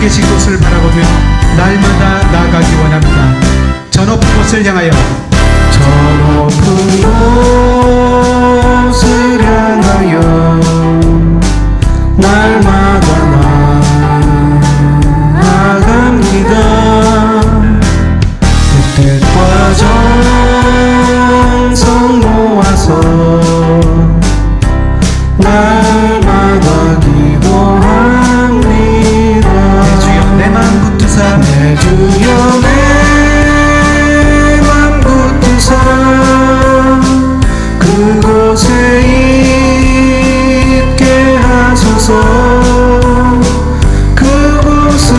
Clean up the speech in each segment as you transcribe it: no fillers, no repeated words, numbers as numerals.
계신 곳을 바라보며 날마다 나아가기 원합니다. 저 높은 곳을 향하여, 저 높은 곳을 향하여 날마다 나아갑니다. 뜻과 정성 모아서 날마다 기도합니다. 내 주여 내 맘 붙드사, 내 주여 내 맘 붙드사 그곳에 있게 하소서. 그곳은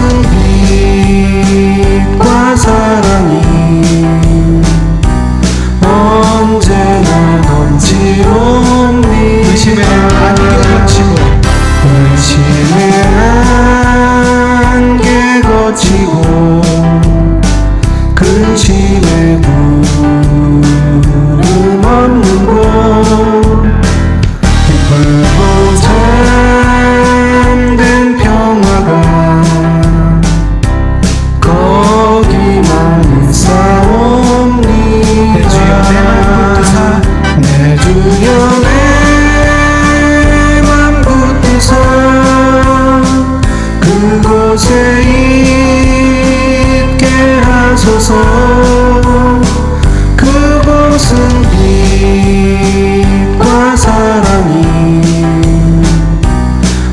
빛과 사랑이 언제나 넘치옵니다. 의심의 안개 거치고, 의심의 안개 거치고 근심의 구름 없는 곳, 깊고 참된 평화가 거기만 있사옵니다. 내 주여 내 맘 붙드사, 내 주여 내 맘 붙드사 그곳에 있게 하소서. 그곳은 빛과 사랑이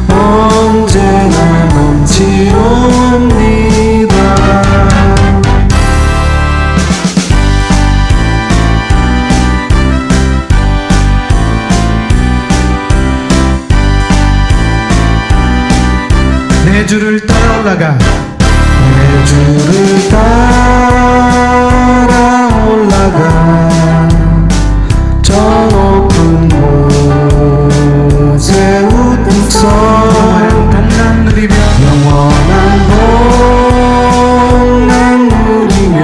언제나 넘치옵니다. 내 주를 따라 올라가, 내 주를 따라 올라가 저 높은 곳에 웃서 복남 누리며, 영원한 복난 누리며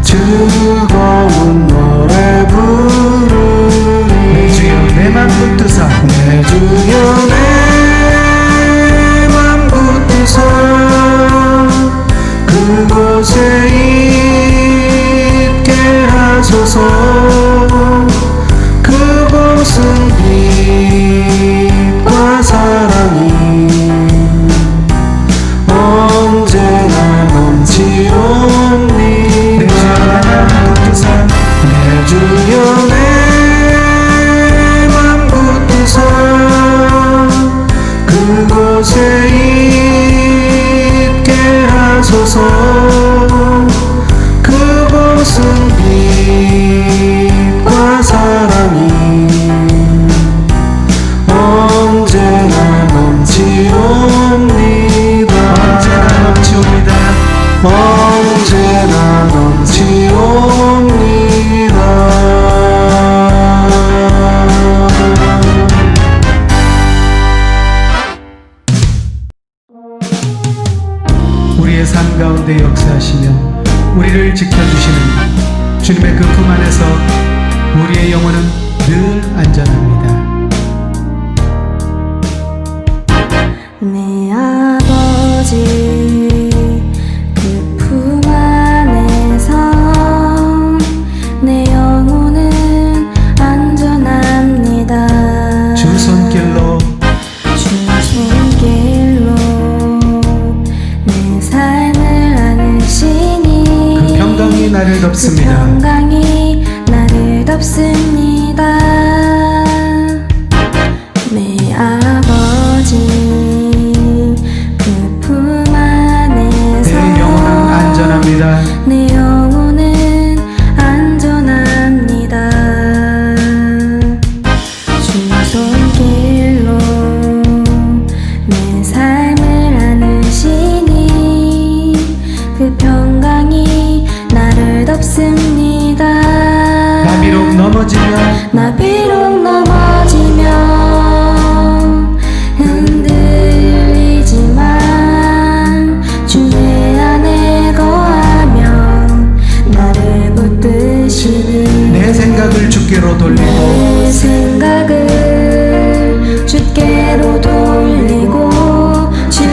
즐거운 노래 부르리. 내 주여 내 맘 붙드사, 내 주여 내 맘 붙드사 그곳에 있게 하소서. 그곳은 빛과 사랑이 언제나 넘치옵니다. 내 주여 내 맘 붙드사, 내 주여 내 맘 붙드사 그곳에 있게 하소서. 그곳은 빛과 사랑이 언제나 넘치옵니다. 언제나 넘치옵니다. 언제나 넘치옵니다. 우리의 삶 가운데 역사하시며 우리를 지켜주시는 주님의 그 품 안에서 우리의 영혼은 늘 안전합니다. 내 아버지 그 품 안에서 내 영혼은 안전합니다. 주 손길로 주 손길로 내 삶을 안으시니 그 평강이 나를 그 덮습니다. 평강이 나를 덮습니다. 내 아버지 그 품 안에서 내 영혼은 안전합니다. 내 영혼은 안전합니다. 주 손길로 내 삶을 안으시니 그 평강이 나를 덮습니다. 나 비록 넘어지면 나 비록 넘어지면 흔들리지만 주 내 안에 거하면 나를 붙드시는 내 생각을 주께로 돌리고 내 생각을 주께로 돌리고 주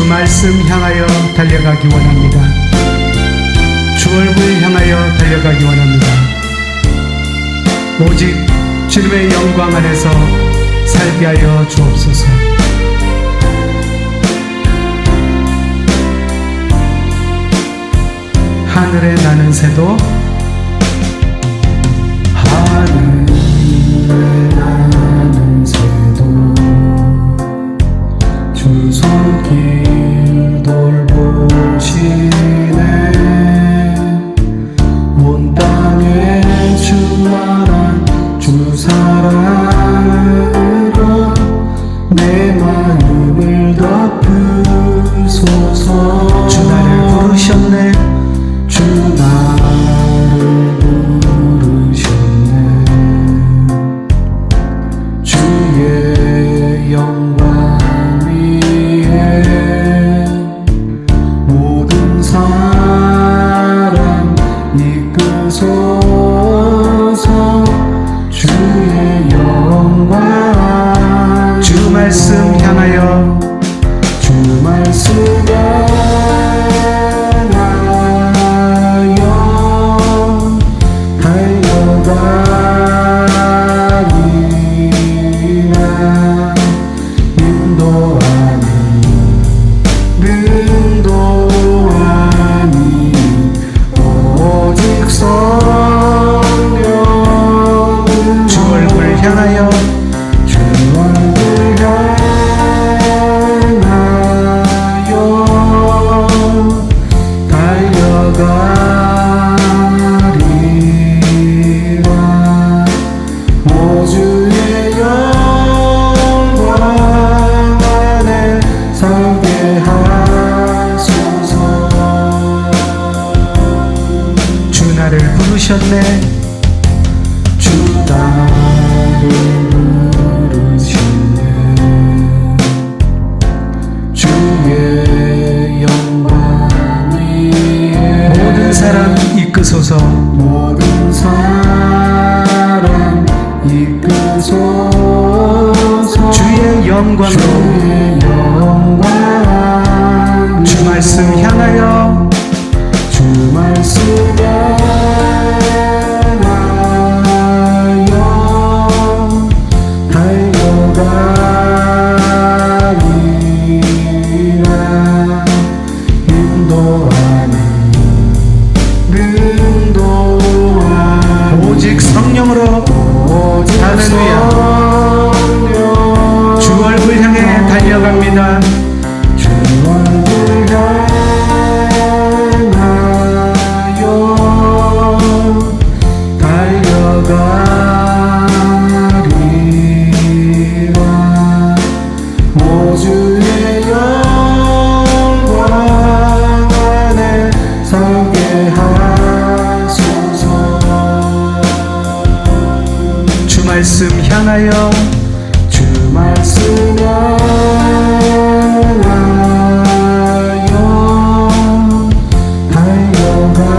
말씀 향하여 달려가기 원합니다. 주 얼굴 향하여 달려가기 원합니다. 오직 주님의 영광 안에서 살게 하여 주옵소서. 하늘에 나는 새도 하늘에 나는 새도 주 손길 돌보시네. 온 땅에 충만한 주 사랑으로 내 마음을 덮으소서. 주 나를 부르셨네. 주 나를 부르셨네. 주의 영광 위에 모든 사람 이끄소서. 주의 영광 주 말씀 향하여 주 말씀에 부르셨네. 주 나를 부르셨네. 주의 영광 위에 모든 사람 이끄소서. 모든 사람 이끄소서. 주의 영광으로 주의 영광 주 말씀 향하여 주 말씀에 오직 성령으로 할렐루야. 주 얼굴 향해 달려갑니다. 주 얼굴 향하여 달려가리라. 오 주의 영광 안에 살게 하소서. 주 말씀 향하여 주 말씀 향하여 달려가리라.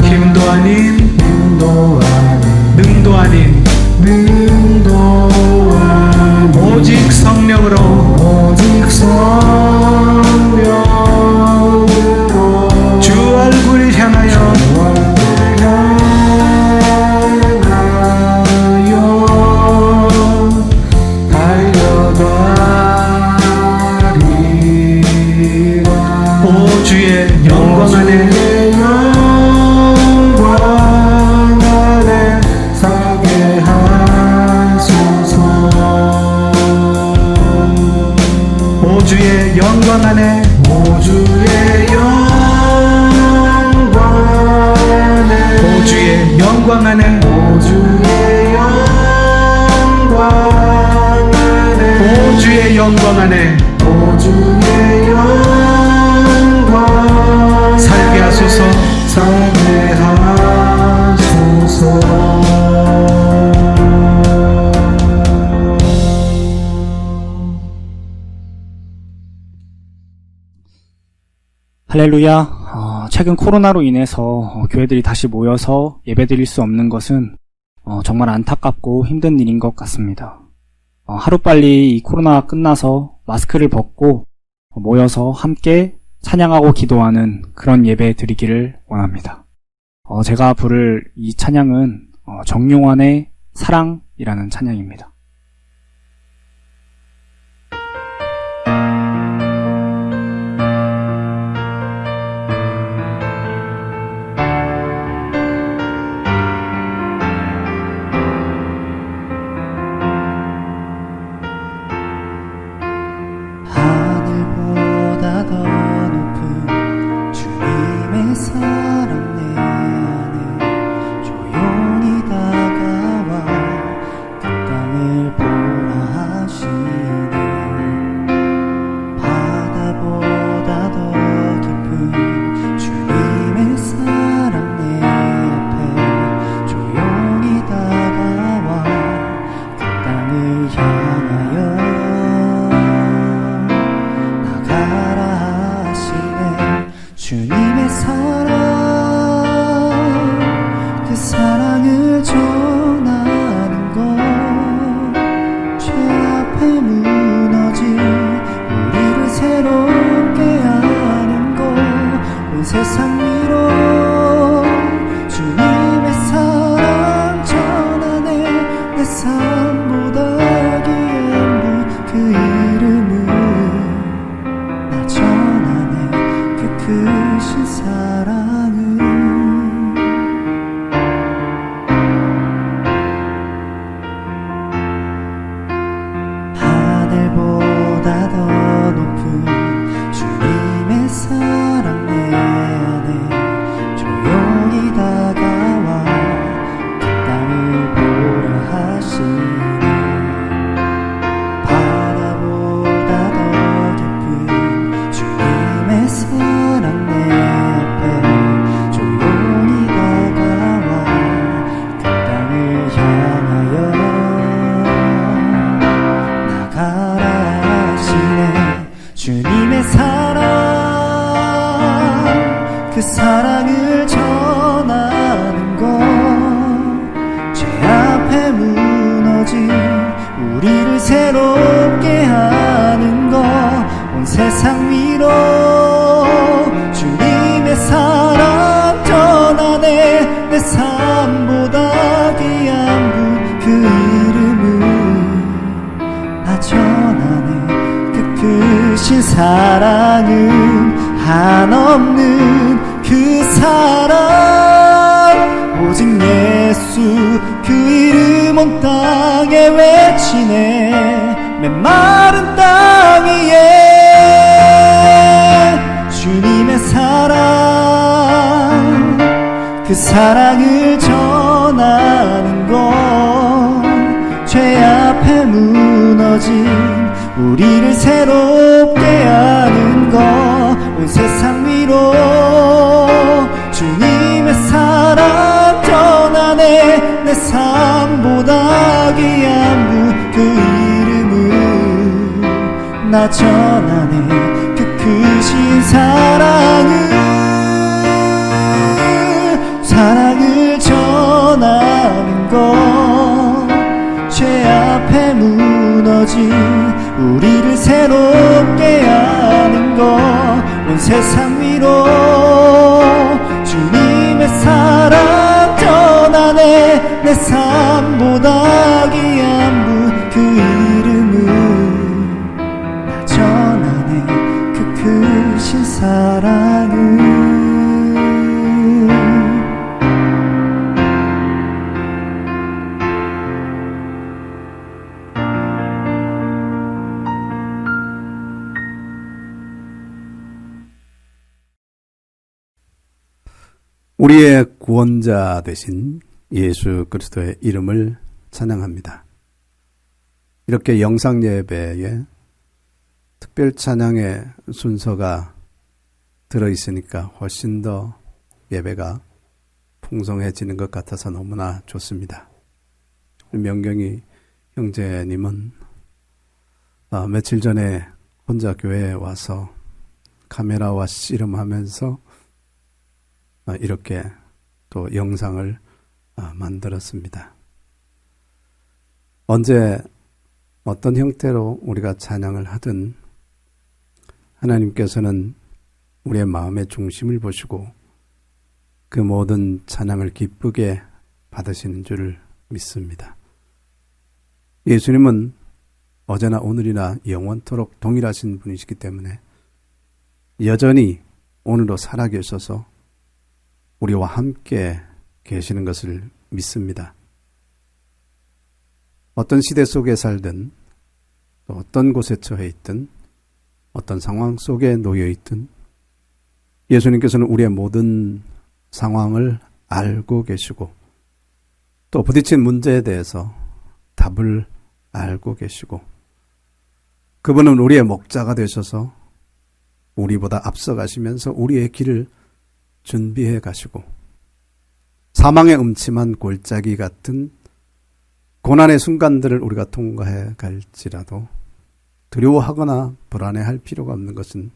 힘도 아닌 능도 아닌 오직 성령으로 주 얼굴 향하여 오 주의 영광 안에 살게 하소서. 오 주의 영광 안에 오 주의 영광 안에 오 주의 영광 안에 오 주의 영광 안에 오 주의 영광 안에 오 주의 영광 살게 하소서. 살게 하소서. 할렐루야. 최근 코로나로 인해서 교회들이 다시 모여서 예배드릴 수 없는 것은 정말 안타깝고 힘든 일인 것 같습니다. 하루빨리 이 코로나가 끝나서 마스크를 벗고 모여서 함께 찬양하고 기도하는 그런 예배 드리기를 원합니다. 제가 부를 이 찬양은 정용환의 사랑이라는 찬양입니다. 하늘보다 더 높은 주님의 사랑 내 안에 조용히 다가와 그 땅을 보라 하시네. 바다보다 더 깊은 주님의 사랑 내 앞에 조용히 다가와 그 땅을 향하여 주님의 사랑, 그 사랑을 전하는 것, 죄 앞에 무너진 우리를 새롭게 하는 것, 온 세상 위로 주님의 사랑 전하네. 내 삶보다 귀한 분 그 이름을 나 전하네. 크신 사랑은 하늘보다 더 높은 주님의 사랑 내 안에 조용히 다가와 그 땅을 보라 하시네. 바다보다 더 깊은 주님의 사랑 내 앞에 조용히 다가와 그 땅을 향하여 나가라 하시네. 주님의 사랑, 그 사랑을 전하는 것, 죄 앞에 무너진 우리를 새롭게 하는 것, 온 세상 위로 주님의 사랑 전하네. 내 삶보다 귀한 분 그 이름을 나 전하네. 그 크신 사랑은 한없는 그 사랑, 오직 예수 그 이름 온 땅에 외치네. 메마른 땅 위에 주님의 사랑, 그 사랑을 전하는 것, 죄 앞에 무너진 우리를 새롭게 하는 것, 온 세상 위로 주님의 사랑 전하네. 내 삶보다 귀한 분 그 이름을 나 전하네. 그 크신 사랑을 전하는 것, 죄 앞에 무너진 우리를 새롭게 하는 것, 온 세상 위로 주님의 사랑 전하네. 내 삶보다 귀한 분 그 이름을 나 전하네. 그 크신 사랑을 우리의 구원자 되신 예수 그리스도의 이름을 찬양합니다. 이렇게 영상 예배에 특별 찬양의 순서가 들어있으니까 훨씬 더 예배가 풍성해지는 것 같아서 너무나 좋습니다. 명경이 형제님은 며칠 전에 혼자 교회에 와서 카메라와 씨름하면서 이렇게 또 영상을 만들었습니다. 언제 어떤 형태로 우리가 찬양을 하든 하나님께서는 우리의 마음의 중심을 보시고 그 모든 찬양을 기쁘게 받으시는 줄을 믿습니다. 예수님은 어제나 오늘이나 영원토록 동일하신 분이시기 때문에 여전히 오늘도 살아계셔서 우리와 함께 계시는 것을 믿습니다. 어떤 시대 속에 살든 또 어떤 곳에 처해 있든 어떤 상황 속에 놓여 있든 예수님께서는 우리의 모든 상황을 알고 계시고 또 부딪힌 문제에 대해서 답을 알고 계시고 그분은 우리의 목자가 되셔서 우리보다 앞서가시면서 우리의 길을 준비해 가시고 사망의 음침한 골짜기 같은 고난의 순간들을 우리가 통과해 갈지라도 두려워하거나 불안해할 필요가 없는 것은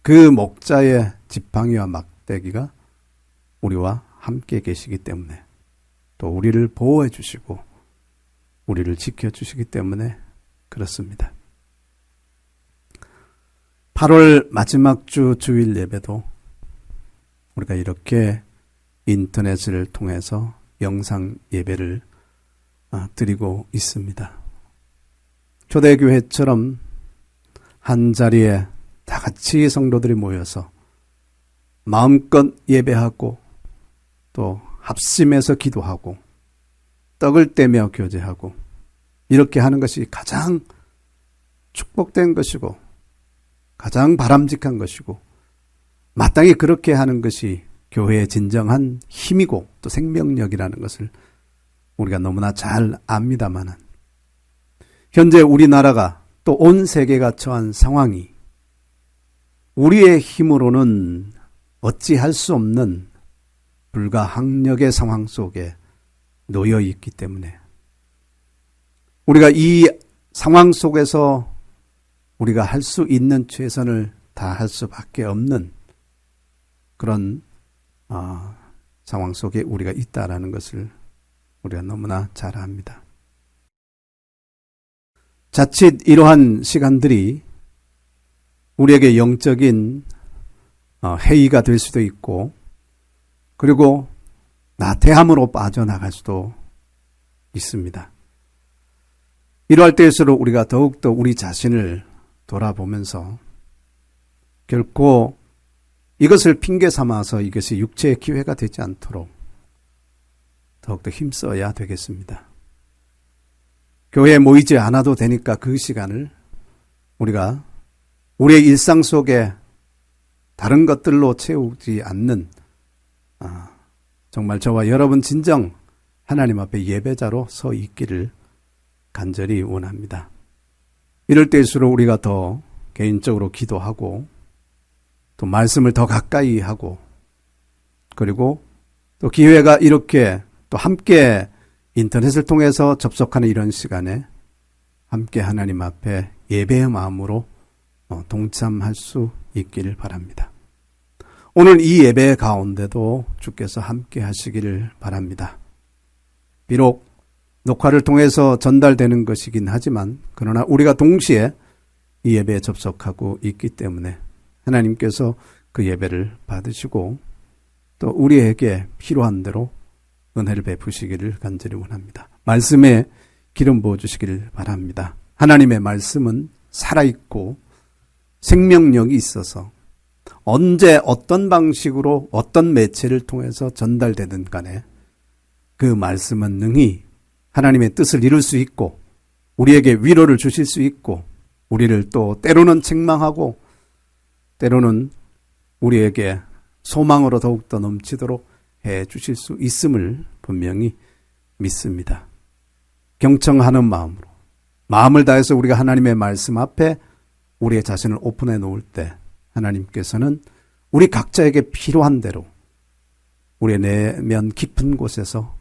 그 목자의 지팡이와 막대기가 우리와 함께 계시기 때문에 또 우리를 보호해 주시고 우리를 지켜주시기 때문에 그렇습니다. 8월 마지막 주 주일 예배도 우리가 이렇게 인터넷을 통해서 영상 예배를 드리고 있습니다. 초대교회처럼 한 자리에 다 같이 성도들이 모여서 마음껏 예배하고 또 합심해서 기도하고 떡을 떼며 교제하고 이렇게 하는 것이 가장 축복된 것이고 가장 바람직한 것이고 마땅히 그렇게 하는 것이 교회의 진정한 힘이고 또 생명력이라는 것을 우리가 너무나 잘 압니다마는 현재 우리나라가 또 온 세계가 처한 상황이 우리의 힘으로는 어찌할 수 없는 불가항력의 상황 속에 놓여 있기 때문에 우리가 이 상황 속에서 우리가 할 수 있는 최선을 다할 수밖에 없는 그런 상황 속에 우리가 있다라는 것을 우리가 너무나 잘 압니다. 자칫 이러한 시간들이 우리에게 영적인 해이가 될 수도 있고 그리고 나태함으로 빠져나갈 수도 있습니다. 이러할 때일수록 우리가 더욱더 우리 자신을 돌아보면서 결코 이것을 핑계 삼아서 이것이 육체의 기회가 되지 않도록 더욱더 힘써야 되겠습니다. 교회에 모이지 않아도 되니까 그 시간을 우리가 우리의 일상 속에 다른 것들로 채우지 않는 정말 저와 여러분 진정 하나님 앞에 예배자로 서 있기를 간절히 원합니다. 이럴 때일수록 우리가 더 개인적으로 기도하고 또 말씀을 더 가까이 하고 그리고 또 기회가 이렇게 또 함께 인터넷을 통해서 접속하는 이런 시간에 함께 하나님 앞에 예배의 마음으로 동참할 수 있기를 바랍니다. 오늘 이 예배 가운데도 주께서 함께 하시기를 바랍니다. 비록 녹화를 통해서 전달되는 것이긴 하지만 그러나 우리가 동시에 이 예배에 접속하고 있기 때문에 하나님께서 그 예배를 받으시고 또 우리에게 필요한 대로 은혜를 베푸시기를 간절히 원합니다. 말씀에 기름 부어주시기를 바랍니다. 하나님의 말씀은 살아있고 생명력이 있어서 언제 어떤 방식으로 어떤 매체를 통해서 전달되든 간에 그 말씀은 능히 하나님의 뜻을 이룰 수 있고 우리에게 위로를 주실 수 있고 우리를 또 때로는 책망하고 때로는 우리에게 소망으로 더욱더 넘치도록 해 주실 수 있음을 분명히 믿습니다. 경청하는 마음으로 마음을 다해서 우리가 하나님의 말씀 앞에 우리의 자신을 오픈해 놓을 때 하나님께서는 우리 각자에게 필요한 대로 우리의 내면 깊은 곳에서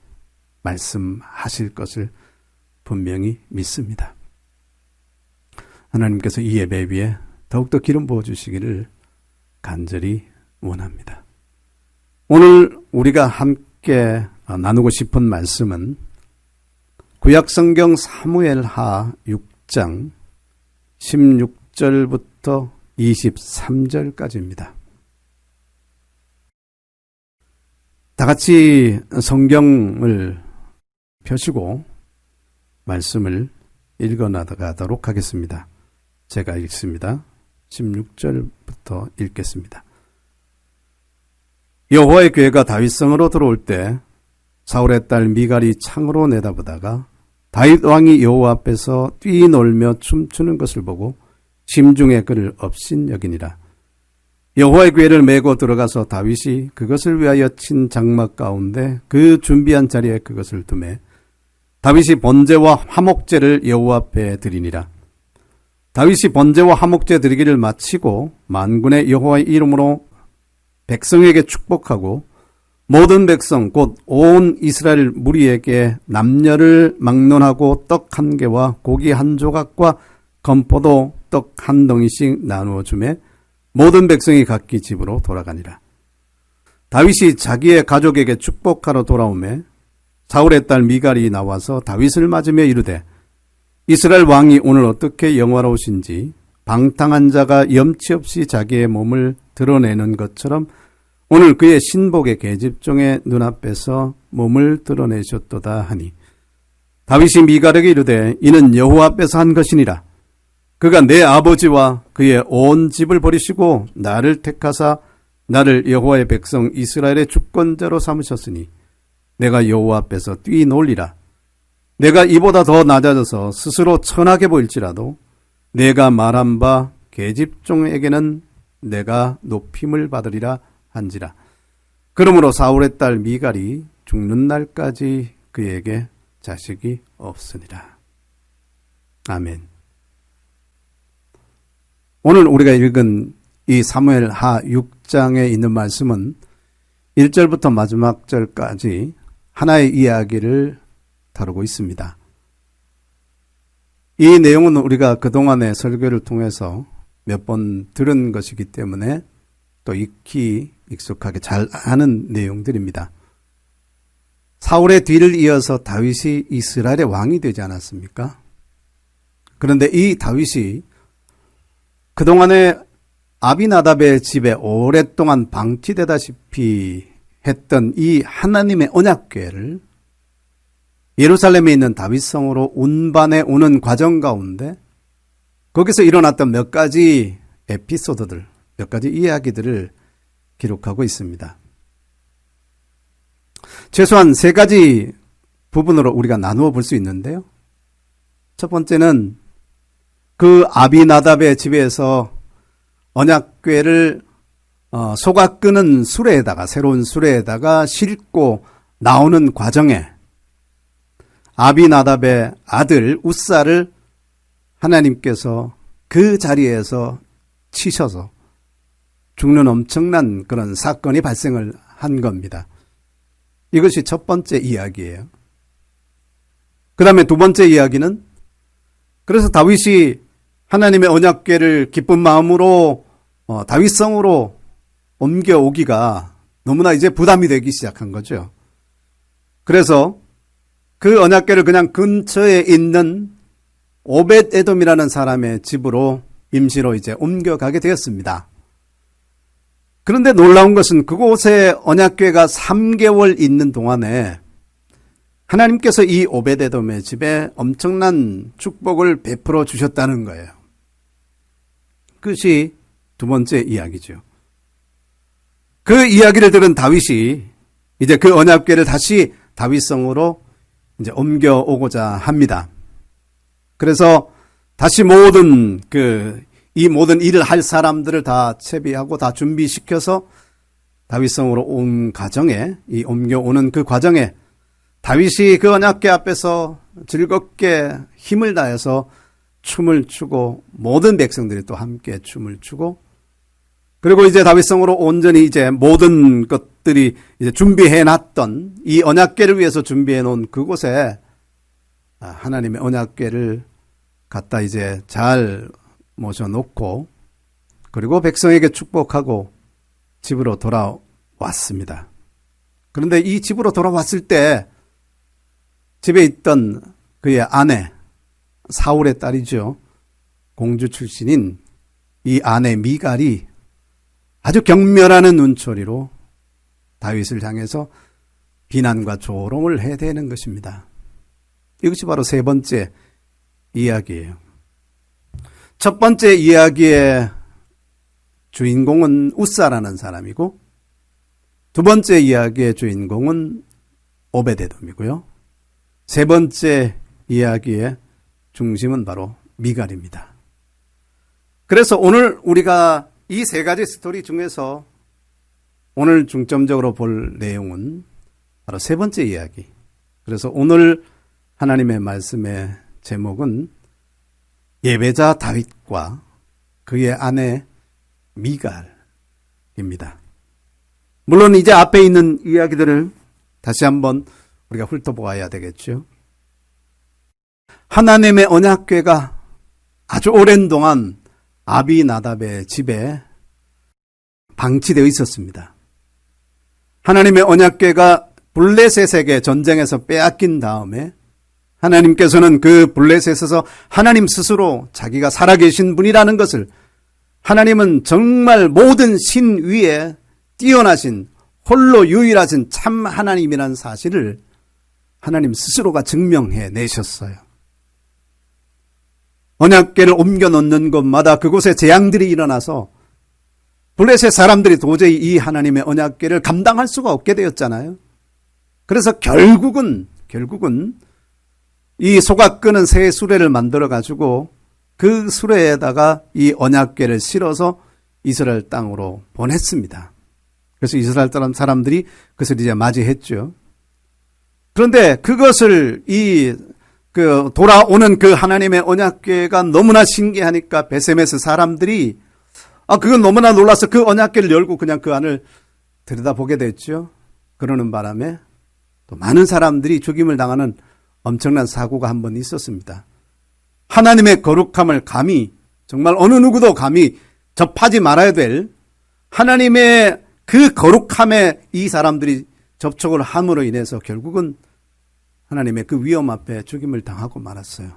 말씀하실 것을 분명히 믿습니다. 하나님께서 이 예배 위에 더욱더 기름 부어주시기를 간절히 원합니다. 오늘 우리가 함께 나누고 싶은 말씀은 구약성경 사무엘하 6장 16절부터 23절까지입니다. 다 같이 성경을 펴시고 말씀을 읽어나가도록 하겠습니다. 제가 읽습니다. 16절부터 읽겠습니다. 여호와의 궤가 다윗성으로 들어올 때 사울의 딸 미갈이 창으로 내다보다가 다윗 왕이 여호와 앞에서 뛰놀며 춤추는 것을 보고 심중에 그를 업신여기니라. 여호와의 궤를 메고 들어가서 다윗이 그것을 위하여 친 장막 가운데 그 준비한 자리에 그것을 두매 다윗이 번제와 화목제를 여호와 앞에 드리니라. 다윗이 번제와 화목제 드리기를 마치고 만군의 여호와의 이름으로 백성에게 축복하고 모든 백성 곧 온 이스라엘 무리에게 남녀를 막론하고 떡 한 개와 고기 한 조각과 건포도 떡 한 덩이씩 나누어 주매 모든 백성이 각기 집으로 돌아가니라. 다윗이 자기의 가족에게 축복하러 돌아오매 사울의 딸 미갈이 나와서 다윗을 맞으며 이르되 이스라엘 왕이 오늘 어떻게 영화로우신지 방탕한 자가 염치 없이 자기의 몸을 드러내는 것처럼 오늘 그의 신복의 계집종의 눈앞에서 몸을 드러내셨도다 하니 다윗이 미갈에게 이르되 이는 여호와 앞에서 한 것이니라. 그가 내 아버지와 그의 온 집을 버리시고 나를 택하사 나를 여호와의 백성 이스라엘의 주권자로 삼으셨으니 내가 여호와 앞에서 뛰놀리라. 내가 이보다 더 낮아져서 스스로 천하게 보일지라도 내가 말한 바 계집종에게는 내가 높임을 받으리라 한지라. 그러므로 사울의 딸 미갈이 죽는 날까지 그에게 자식이 없으니라. 아멘. 오늘 우리가 읽은 이 사무엘 하 6장에 있는 말씀은 1절부터 마지막 절까지 하나의 이야기를 다루고 있습니다. 이 내용은 우리가 그동안의 설교를 통해서 몇 번 들은 것이기 때문에 또 익히 익숙하게 잘 아는 내용들입니다. 사울의 뒤를 이어서 다윗이 이스라엘의 왕이 되지 않았습니까? 그런데 이 다윗이 그동안에 아비나답의 집에 오랫동안 방치되다시피 했던 이 하나님의 언약궤를 예루살렘에 있는 다윗성으로 운반해 오는 과정 가운데 거기서 일어났던 몇 가지 에피소드들, 몇 가지 이야기들을 기록하고 있습니다. 최소한 세 가지 부분으로 우리가 나누어 볼 수 있는데요. 첫 번째는 그 아비나답의 집에서 언약궤를 소가 끄는 수레에다가 새로운 수레에다가 싣고 나오는 과정에 아비나답의 아들 우사를 하나님께서 그 자리에서 치셔서 죽는 엄청난 그런 사건이 발생을 한 겁니다. 이것이 첫 번째 이야기예요. 그 다음에 두 번째 이야기는 그래서 다윗이 하나님의 언약궤를 기쁜 마음으로 다윗성으로 옮겨오기가 너무나 이제 부담이 되기 시작한 거죠. 그래서 그 언약궤를 그냥 근처에 있는 오벳 에돔이라는 사람의 집으로 임시로 이제 옮겨가게 되었습니다. 그런데 놀라운 것은 그곳에 언약궤가 3개월 있는 동안에 하나님께서 이 오벳 에돔의 집에 엄청난 축복을 베풀어 주셨다는 거예요. 그것이 두 번째 이야기죠. 그 이야기를 들은 다윗이 이제 그 언약궤를 다시 다윗성으로 이제 옮겨오고자 합니다. 그래서 다시 이 모든 일을 할 사람들을 다 채비하고 다 준비시켜서 다윗성으로 온 과정에, 이 옮겨오는 그 과정에 다윗이 그 언약궤 앞에서 즐겁게 힘을 다해서 춤을 추고 모든 백성들이 또 함께 춤을 추고 그리고 이제 다윗성으로 온전히 이제 모든 것들이 이제 준비해 놨던 이 언약궤를 위해서 준비해 놓은 그곳에 하나님의 언약궤를 갖다 이제 잘 모셔놓고 그리고 백성에게 축복하고 집으로 돌아왔습니다. 그런데 이 집으로 돌아왔을 때 집에 있던 그의 아내 사울의 딸이죠. 공주 출신인 이 아내 미갈이 아주 경멸하는 눈초리로 다윗을 향해서 비난과 조롱을 해대는 것입니다. 이것이 바로 세 번째 이야기예요. 첫 번째 이야기의 주인공은 우사라는 사람이고, 두 번째 이야기의 주인공은 오베데돔이고요. 세 번째 이야기의 중심은 바로 미갈입니다. 그래서 오늘 우리가 이 세 가지 스토리 중에서 오늘 중점적으로 볼 내용은 바로 세 번째 이야기. 그래서 오늘 하나님의 말씀의 제목은 예배자 다윗과 그의 아내 미갈입니다. 물론 이제 앞에 있는 이야기들을 다시 한번 우리가 훑어보아야 되겠죠. 하나님의 언약궤가 아주 오랜 동안 아비나답의 집에 방치되어 있었습니다. 하나님의 언약궤가 블레셋에게 전쟁에서 빼앗긴 다음에 하나님께서는 그 블레셋에서 하나님 스스로 자기가 살아계신 분이라는 것을, 하나님은 정말 모든 신 위에 뛰어나신 홀로 유일하신 참 하나님이라는 사실을 하나님 스스로가 증명해 내셨어요. 언약궤를 옮겨 놓는 곳마다 그곳에 재앙들이 일어나서 블레셋 사람들이 도저히 이 하나님의 언약궤를 감당할 수가 없게 되었잖아요. 그래서 결국은 이 소가 끄는 새 수레를 만들어 가지고 그 수레에다가 이 언약궤를 실어서 이스라엘 땅으로 보냈습니다. 그래서 이스라엘 사람들이 그것을 이제 맞이했죠. 그런데 그것을 돌아오는 그 하나님의 언약궤가 너무나 신기하니까 베세메스 사람들이 그건 너무나 놀라서 그 언약궤를 열고 그냥 그 안을 들여다보게 됐죠. 그러는 바람에 또 많은 사람들이 죽임을 당하는 엄청난 사고가 한 번 있었습니다. 하나님의 거룩함을 감히, 정말 어느 누구도 감히 접하지 말아야 될 하나님의 그 거룩함에 이 사람들이 접촉을 함으로 인해서 결국은 하나님의 그 위험 앞에 죽임을 당하고 말았어요.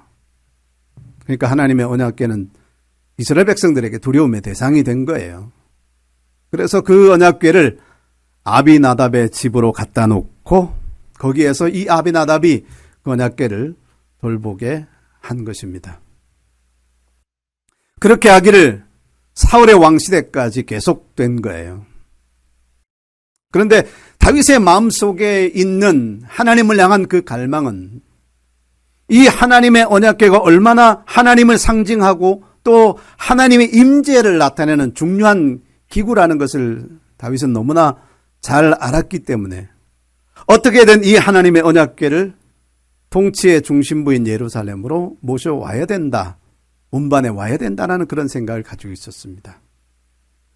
그러니까 하나님의 언약궤는 이스라엘 백성들에게 두려움의 대상이 된 거예요. 그래서 그 언약궤를 아비나답의 집으로 갖다 놓고 거기에서 이 아비나답이 그 언약궤를 돌보게 한 것입니다. 그렇게 하기를 사울의 왕시대까지 계속된 거예요. 그런데 다윗의 마음속에 있는 하나님을 향한 그 갈망은 이 하나님의 언약궤가 얼마나 하나님을 상징하고 또 하나님의 임재를 나타내는 중요한 기구라는 것을 다윗은 너무나 잘 알았기 때문에 어떻게든 이 하나님의 언약궤를 통치의 중심부인 예루살렘으로 모셔와야 된다, 운반해 와야 된다는 그런 생각을 가지고 있었습니다.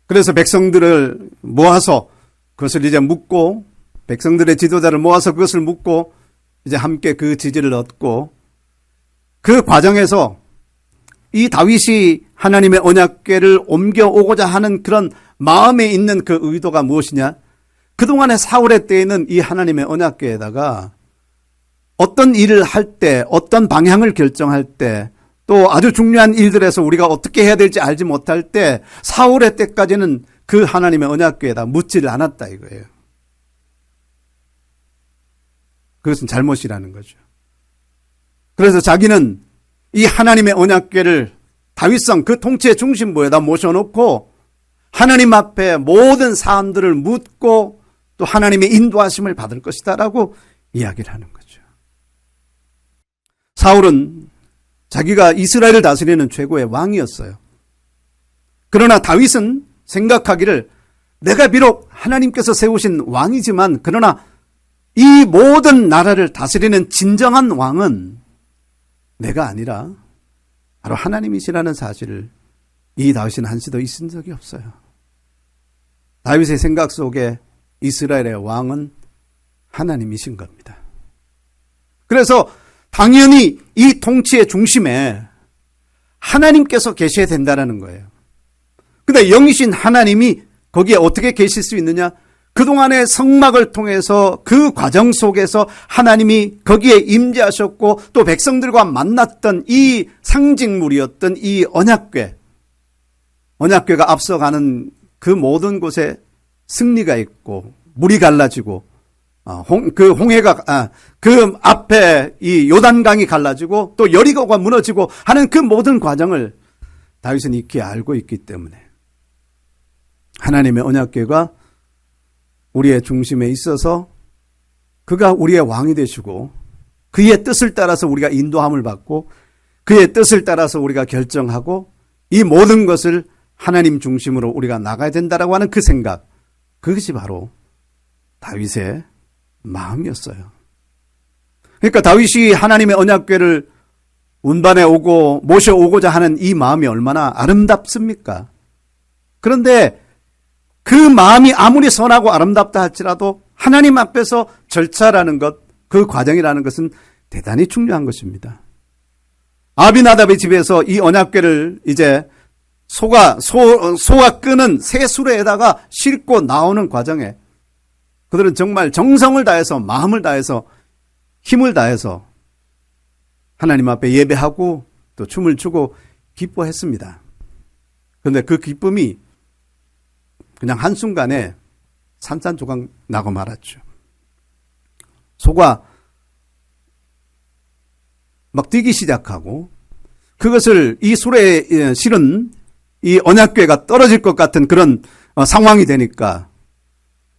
그래서 백성들을 모아서 그것을 이제 묻고, 백성들의 지도자를 모아서 그것을 묻고 이제 함께 그 지지를 얻고, 그 과정에서 이 다윗이 하나님의 언약궤를 옮겨오고자 하는 그런 마음에 있는 그 의도가 무엇이냐? 그동안의 사울의 때에는 이 하나님의 언약궤에다가 어떤 일을 할 때, 어떤 방향을 결정할 때, 또 아주 중요한 일들에서 우리가 어떻게 해야 될지 알지 못할 때 사울의 때까지는 그 하나님의 언약궤에다 묻지를 않았다 이거예요. 그것은 잘못이라는 거죠. 그래서 자기는 이 하나님의 언약궤를 다윗성 그 통치의 중심부에다 모셔놓고 하나님 앞에 모든 사람들을 묻고 또 하나님의 인도하심을 받을 것이다라고 이야기를 하는 거죠. 사울은 자기가 이스라엘을 다스리는 최고의 왕이었어요. 그러나 다윗은 생각하기를 내가 비록 하나님께서 세우신 왕이지만 그러나 이 모든 나라를 다스리는 진정한 왕은 내가 아니라 바로 하나님이시라는 사실을 이 다윗은 한시도 있은 적이 없어요. 다윗의 생각 속에 이스라엘의 왕은 하나님이신 겁니다. 그래서 당연히 이 통치의 중심에 하나님께서 계셔야 된다는 거예요. 근데 영이신 하나님이 거기에 어떻게 계실 수 있느냐? 그동안의 성막을 통해서 그 과정 속에서 하나님이 거기에 임재하셨고 또 백성들과 만났던 이 상징물이었던 이 언약궤가 앞서가는 그 모든 곳에 승리가 있고 물이 갈라지고 그 앞에 이 요단강이 갈라지고 또 여리고가 무너지고 하는 그 모든 과정을 다윗은 익히 알고 있기 때문에 하나님의 언약궤가 우리의 중심에 있어서 그가 우리의 왕이 되시고 그의 뜻을 따라서 우리가 인도함을 받고 그의 뜻을 따라서 우리가 결정하고 이 모든 것을 하나님 중심으로 우리가 나가야 된다라고 하는 그 생각, 그것이 바로 다윗의 마음이었어요. 그러니까 다윗이 하나님의 언약궤를 운반해 오고 모셔오고자 하는 이 마음이 얼마나 아름답습니까? 그런데 그 마음이 아무리 선하고 아름답다 할지라도 하나님 앞에서 절차라는 것, 그 과정이라는 것은 대단히 중요한 것입니다. 아비나답의 집에서 이 언약궤를 이제 소가 끄는 새 수레에다가 싣고 나오는 과정에 그들은 정말 정성을 다해서 마음을 다해서 힘을 다해서 하나님 앞에 예배하고 또 춤을 추고 기뻐했습니다. 그런데 그 기쁨이 그냥 한순간에 산산조각 나고 말았죠. 소가 막 뛰기 시작하고 그것을 이 수레에 실은 이 언약궤가 떨어질 것 같은 그런 상황이 되니까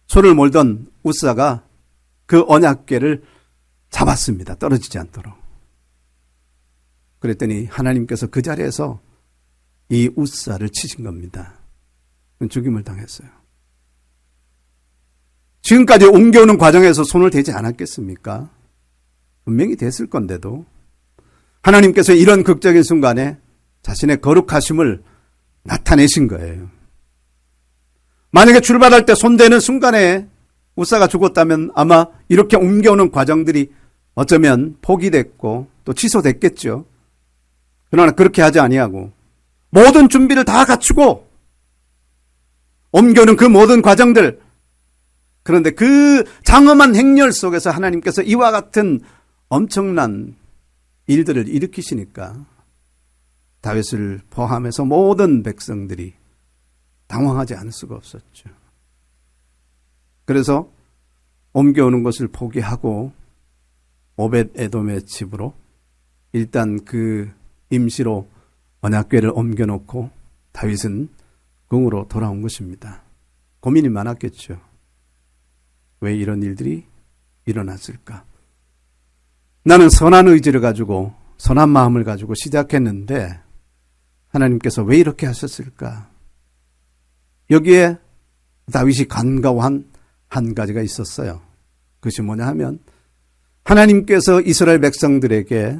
소를 몰던 우사가 그 언약궤를 잡았습니다. 떨어지지 않도록. 그랬더니 하나님께서 그 자리에서 이 우사를 치신 겁니다. 죽임을 당했어요. 지금까지 옮겨오는 과정에서 손을 대지 않았겠습니까? 분명히 됐을 건데도 하나님께서 이런 극적인 순간에 자신의 거룩하심을 나타내신 거예요. 만약에 출발할 때 손대는 순간에 우사가 죽었다면 아마 이렇게 옮겨오는 과정들이 어쩌면 포기됐고 또 취소됐겠죠. 그러나 그렇게 하지 아니하고 모든 준비를 다 갖추고 옮겨오는 그 모든 과정들, 그런데 그 장엄한 행렬 속에서 하나님께서 이와 같은 엄청난 일들을 일으키시니까 다윗을 포함해서 모든 백성들이 당황하지 않을 수가 없었죠. 그래서 옮겨오는 것을 포기하고 오벳에돔의 집으로 일단 그 임시로 언약궤를 옮겨놓고 다윗은 궁으로 돌아온 것입니다. 고민이 많았겠죠. 왜 이런 일들이 일어났을까? 나는 선한 의지를 가지고 선한 마음을 가지고 시작했는데 하나님께서 왜 이렇게 하셨을까? 여기에 다윗이 간과한 한 가지가 있었어요. 그것이 뭐냐 하면 하나님께서 이스라엘 백성들에게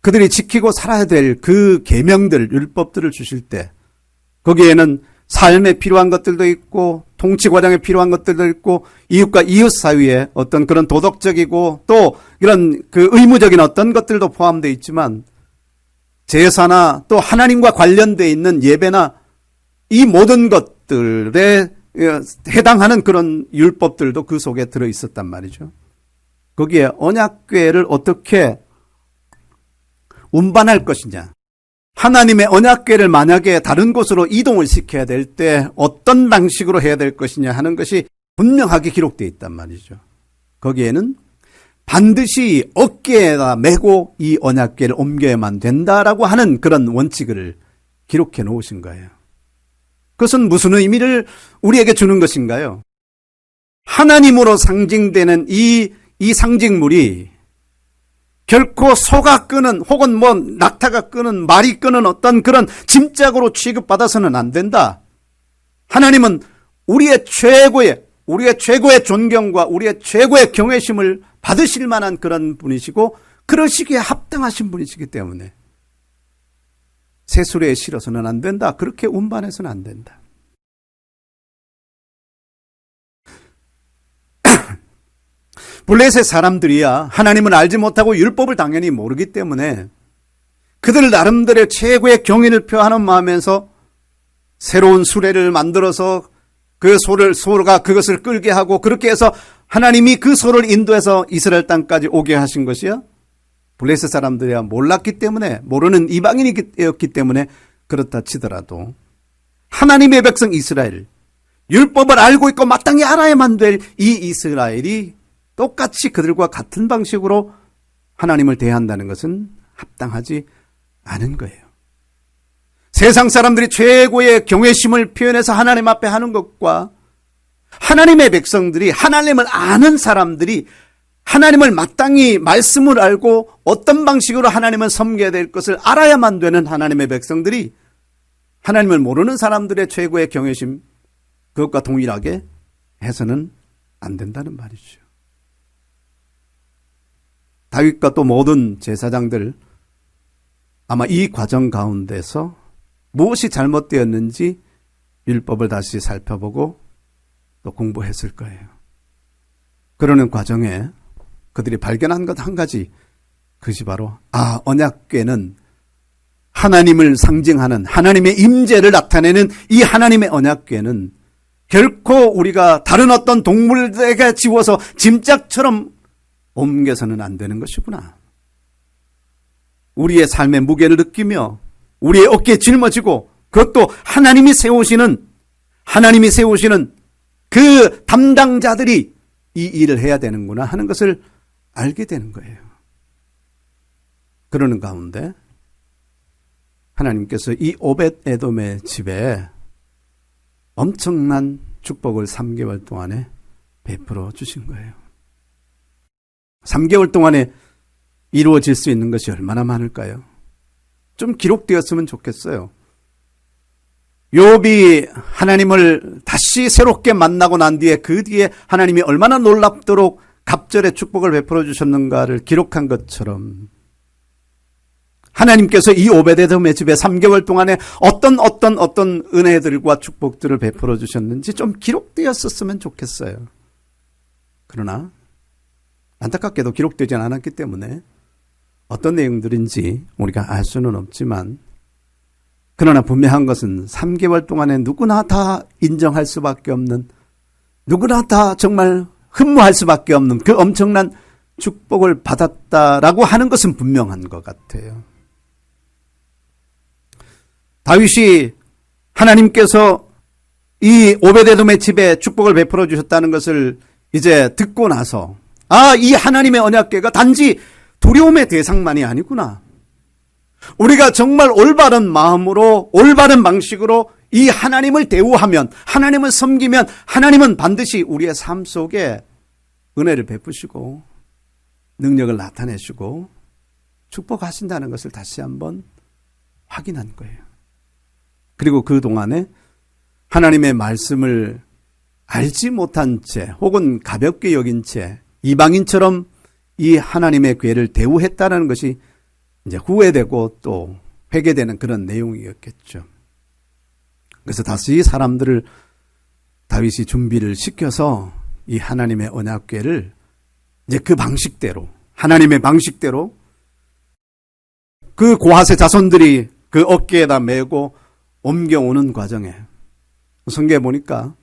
그들이 지키고 살아야 될 그 계명들, 율법들을 주실 때 거기에는 삶에 필요한 것들도 있고 통치 과정에 필요한 것들도 있고 이웃과 이웃 사이에 어떤 그런 도덕적이고 또 이런 그 의무적인 어떤 것들도 포함되어 있지만 제사나 또 하나님과 관련되어 있는 예배나 이 모든 것들에 해당하는 그런 율법들도 그 속에 들어 있었단 말이죠. 거기에 언약궤를 어떻게 운반할 것이냐, 하나님의 언약궤를 만약에 다른 곳으로 이동을 시켜야 될 때 어떤 방식으로 해야 될 것이냐 하는 것이 분명하게 기록되어 있단 말이죠. 거기에는 반드시 어깨에다 메고 이 언약궤를 옮겨야만 된다라고 하는 그런 원칙을 기록해 놓으신 거예요. 그것은 무슨 의미를 우리에게 주는 것인가요? 하나님으로 상징되는 이 상징물이 결코 소가 끄는 혹은 낙타가 끄는 말이 끄는 어떤 그런 짐짝으로 취급받아서는 안 된다. 하나님은 우리의 최고의 존경과 우리의 최고의 경외심을 받으실 만한 그런 분이시고 그러시기에 합당하신 분이시기 때문에 새수레에 실어서는 안 된다. 그렇게 운반해서는 안 된다. 블레셋 사람들이야 하나님을 알지 못하고 율법을 당연히 모르기 때문에 그들 나름대로의 최고의 경의를 표하는 마음에서 새로운 수레를 만들어서 그 소가 그것을 끌게 하고 그렇게 해서 하나님이 그 소를 인도해서 이스라엘 땅까지 오게 하신 것이요. 블레셋 사람들이야 몰랐기 때문에, 모르는 이방인이었기 때문에 그렇다 치더라도 하나님의 백성 이스라엘, 율법을 알고 있고 마땅히 알아야만 될 이 이스라엘이 똑같이 그들과 같은 방식으로 하나님을 대한다는 것은 합당하지 않은 거예요. 세상 사람들이 최고의 경외심을 표현해서 하나님 앞에 하는 것과 하나님의 백성들이, 하나님을 아는 사람들이 하나님을 마땅히 말씀을 알고 어떤 방식으로 하나님을 섬겨야 될 것을 알아야만 되는 하나님의 백성들이 하나님을 모르는 사람들의 최고의 경외심, 그것과 동일하게 해서는 안 된다는 말이죠. 다윗과 또 모든 제사장들, 아마 이 과정 가운데서 무엇이 잘못되었는지 율법을 다시 살펴보고 또 공부했을 거예요. 그러는 과정에 그들이 발견한 것 한 가지, 그것이 바로 언약궤는 하나님을 상징하는, 하나님의 임재를 나타내는 이 하나님의 언약궤는 결코 우리가 다른 어떤 동물에게 지워서 짐짝처럼 옮겨서는 안 되는 것이구나. 우리의 삶의 무게를 느끼며 우리의 어깨에 짊어지고, 그것도 하나님이 세우시는 그 담당자들이 이 일을 해야 되는구나 하는 것을 알게 되는 거예요. 그러는 가운데 하나님께서 이 오벳 에돔의 집에 엄청난 축복을 3개월 동안에 베풀어 주신 거예요. 3개월 동안에 이루어질 수 있는 것이 얼마나 많을까요? 좀 기록되었으면 좋겠어요. 욥이 하나님을 다시 새롭게 만나고 난 뒤에, 그 뒤에 하나님이 얼마나 놀랍도록 갑절의 축복을 베풀어 주셨는가를 기록한 것처럼 하나님께서 이 오벳에돔의 집에 3개월 동안에 어떤 은혜들과 축복들을 베풀어 주셨는지 좀 기록되었었으면 좋겠어요. 그러나 안타깝게도 기록되지 않았기 때문에 어떤 내용들인지 우리가 알 수는 없지만, 그러나 분명한 것은 3개월 동안에 누구나 다 인정할 수밖에 없는, 누구나 다 정말 흠모할 수밖에 없는 그 엄청난 축복을 받았다라고 하는 것은 분명한 것 같아요. 다윗이 하나님께서 이 오벳에돔의 집에 축복을 베풀어 주셨다는 것을 이제 듣고 나서, 이 하나님의 언약궤가 단지 두려움의 대상만이 아니구나. 우리가 정말 올바른 마음으로, 올바른 방식으로 이 하나님을 대우하면, 하나님을 섬기면 하나님은 반드시 우리의 삶 속에 은혜를 베푸시고 능력을 나타내시고 축복하신다는 것을 다시 한번 확인한 거예요. 그리고 그동안에 하나님의 말씀을 알지 못한 채, 혹은 가볍게 여긴 채 이방인처럼 이 하나님의 궤를 대우했다는 것이 이제 후회되고 또 회개되는 그런 내용이었겠죠. 그래서 다시 사람들을 다윗이 준비를 시켜서 이 하나님의 언약궤를 이제 그 방식대로, 하나님의 방식대로 그 고하세 자손들이 그 어깨에다 메고 옮겨오는 과정에, 성경에 보니까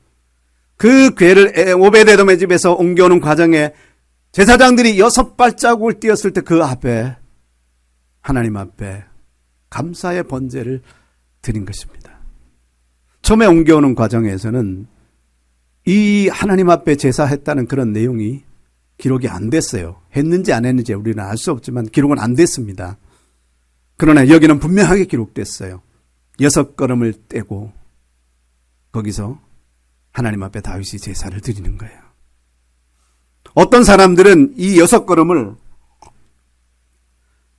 그 궤를 오벳에돔의 집에서 옮겨오는 과정에 제사장들이 6발자국을 띄었을 때 그 앞에, 하나님 앞에 감사의 번제를 드린 것입니다. 처음에 옮겨오는 과정에서는 이 하나님 앞에 제사했다는 그런 내용이 기록이 안 됐어요. 했는지 안 했는지 우리는 알 수 없지만 기록은 안 됐습니다. 그러나 여기는 분명하게 기록됐어요. 6걸음을 떼고 거기서 하나님 앞에 다윗이 제사를 드리는 거예요. 어떤 사람들은 이 6걸음을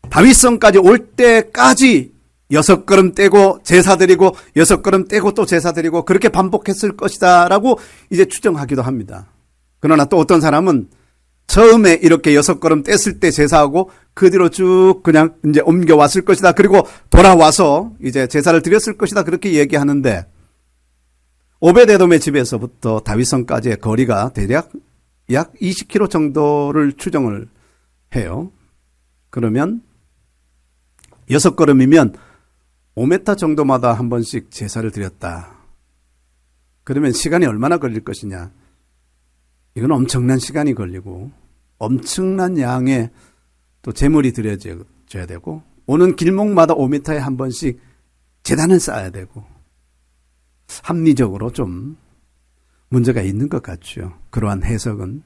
다윗성까지 올 때까지 6걸음 떼고 제사 드리고 6걸음 떼고 또 제사 드리고 그렇게 반복했을 것이다 라고 이제 추정하기도 합니다. 그러나 또 어떤 사람은 처음에 이렇게 6걸음 뗐을 때 제사하고 그 뒤로 쭉 그냥 이제 옮겨왔을 것이다. 그리고 돌아와서 이제 제사를 드렸을 것이다. 그렇게 얘기하는데, 오벳에돔의 집에서부터 다윗성까지의 거리가 대략 약 20km 정도를 추정을 해요. 그러면 6걸음이면 5m 정도마다 한 번씩 제사를 드렸다. 그러면 시간이 얼마나 걸릴 것이냐? 이건 엄청난 시간이 걸리고 엄청난 양의 또 재물이 들여져야 되고 오는 길목마다 5m에 한 번씩 제단을 쌓아야 되고 합리적으로 좀 문제가 있는 것 같죠. 그러한 해석은.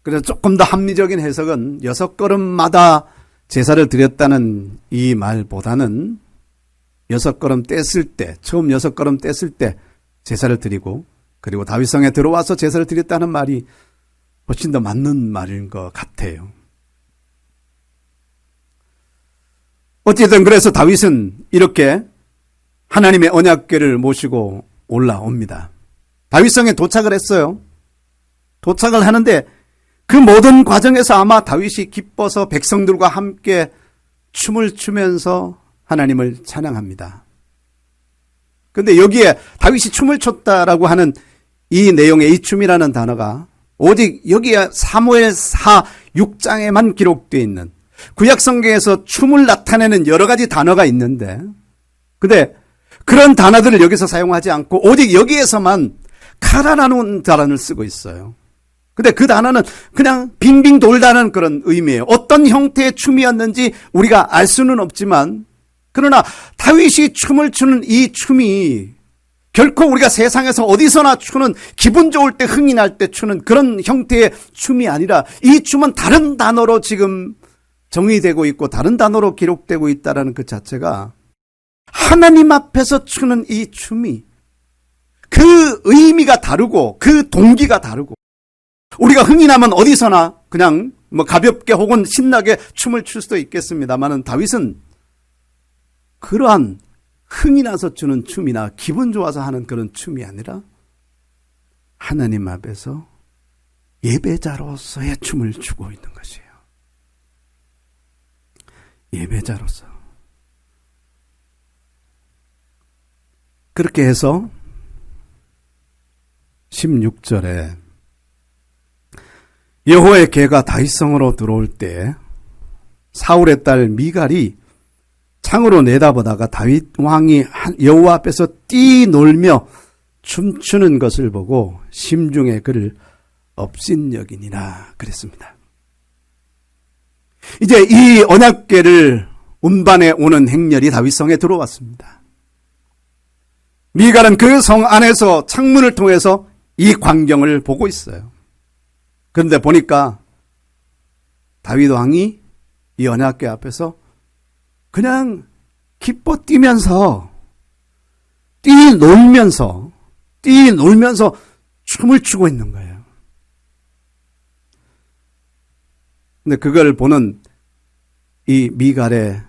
그래서 조금 더 합리적인 해석은 6걸음마다 제사를 드렸다는 이 말보다는 6걸음 뗐을 때, 처음 6걸음 뗐을 때 제사를 드리고 그리고 다윗성에 들어와서 제사를 드렸다는 말이 훨씬 더 맞는 말인 것 같아요. 어쨌든 그래서 다윗은 이렇게 하나님의 언약궤를 모시고 올라옵니다. 다윗성에 도착을 했어요. 도착을 하는데 그 모든 과정에서 아마 다윗이 기뻐서 백성들과 함께 춤을 추면서 하나님을 찬양합니다. 근데 여기에 다윗이 춤을 췄다라고 하는 이 내용의 이 춤이라는 단어가 오직 여기에 사무엘하 6장에만 기록되어 있는 구약성경에서 춤을 나타내는 여러 가지 단어가 있는데 근데 그런 단어들을 여기서 사용하지 않고 오직 여기에서만 카라라는 단어를 쓰고 있어요. 근데 그 단어는 그냥 빙빙 돌다는 그런 의미예요. 어떤 형태의 춤이었는지 우리가 알 수는 없지만 그러나 다윗이 춤을 추는 이 춤이 결코 우리가 세상에서 어디서나 추는 기분 좋을 때 흥이 날 때 추는 그런 형태의 춤이 아니라 이 춤은 다른 단어로 지금 정의되고 있고 다른 단어로 기록되고 있다는 그 자체가 하나님 앞에서 추는 이 춤이 그 의미가 다르고 그 동기가 다르고 우리가 흥이 나면 어디서나 그냥 가볍게 혹은 신나게 춤을 출 수도 있겠습니다만은 다윗은 그러한 흥이 나서 추는 춤이나 기분 좋아서 하는 그런 춤이 아니라 하나님 앞에서 예배자로서의 춤을 추고 있는 것이에요. 예배자로서. 그렇게 해서 16절에 여호와의 궤가 다윗성으로 들어올 때 사울의 딸 미갈이 창으로 내다보다가 다윗 왕이 여호와 앞에서 뛰놀며 춤추는 것을 보고 심중에 그를 업신여기니라 그랬습니다. 이제 이 언약궤를 운반해 오는 행렬이 다윗성에 들어왔습니다. 미갈은 그 성 안에서 창문을 통해서 이 광경을 보고 있어요. 그런데 보니까 다윗 왕이 이 언약궤 앞에서 그냥 기뻐 뛰면서 뛰놀면서 춤을 추고 있는 거예요. 근데 그걸 보는 이 미갈의